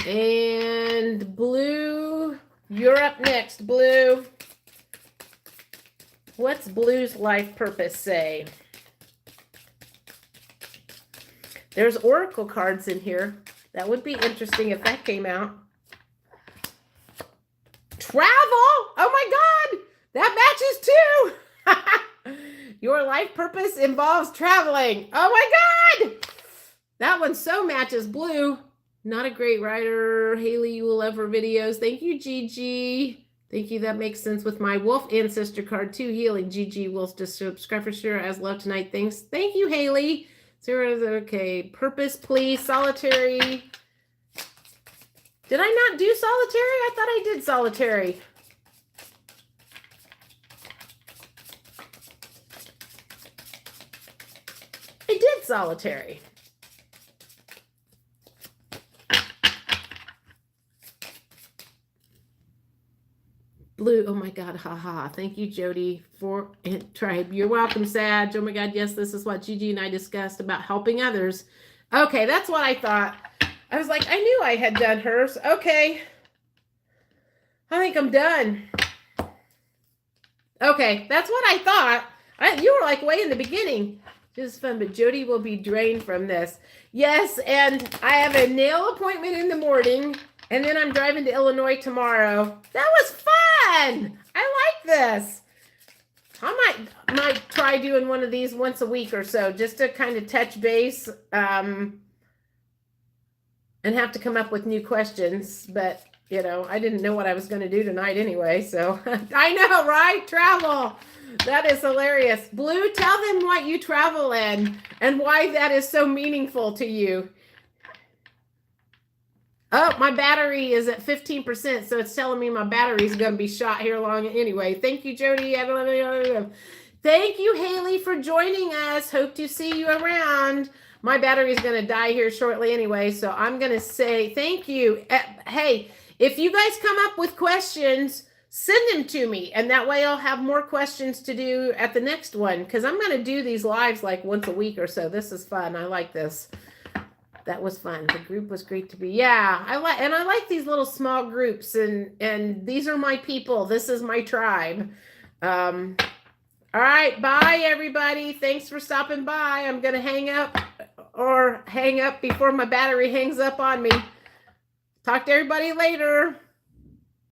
And Blue, you're up next, Blue. What's Blue's life purpose say? There's oracle cards in here. That would be interesting if that came out. Travel? Oh my God, that matches too. Your life purpose involves traveling. Oh my God, that one so matches Blue. Not a great writer. Haley, you will love her videos. Thank you, Gigi. Thank you. That makes sense with my wolf ancestor card too. Healing. Gigi will just subscribe for sure. As love tonight. Thanks. Thank you, Haley. Zero is okay. Purpose, please. Solitary. Did I not do solitary? I thought I did solitary. I did solitary. Blue, oh my God, haha. Thank you, Jody, for Tribe. You're welcome, Sag. Oh my God, yes, this is what Gigi and I discussed about helping others. Okay, that's what I thought. I was like, I knew I had done hers. Okay. I think I'm done. Okay, that's what I thought. You were like way in the beginning. Just fun, but Jody will be drained from this. Yes, and I have a nail appointment in the morning, and then I'm driving to Illinois tomorrow. That was fun. I like this. I might try doing one of these once a week or so, just to kind of touch base, and have to come up with new questions. But you know, I didn't know what I was going to do tonight anyway, so I know, right? Travel. That is hilarious. Blue, tell them what you travel in and why that is so meaningful to you. Oh, my battery is at 15%, so it's telling me my battery is going to be shot here long anyway. Thank you, Jody. Thank you, Haley, for joining us. Hope to see you around. My battery is going to die here shortly anyway, so I'm going to say thank you. Hey, if you guys come up with questions, send them to me, and that way I'll have more questions to do at the next one, because I'm going to do these lives like once a week or so. This is fun. I like this. That was fun. The group was great to be. Yeah, I like these little small groups, and these are my people. This is my tribe. All right, bye everybody. Thanks for stopping by. I'm going to hang up before my battery hangs up on me. Talk to everybody later.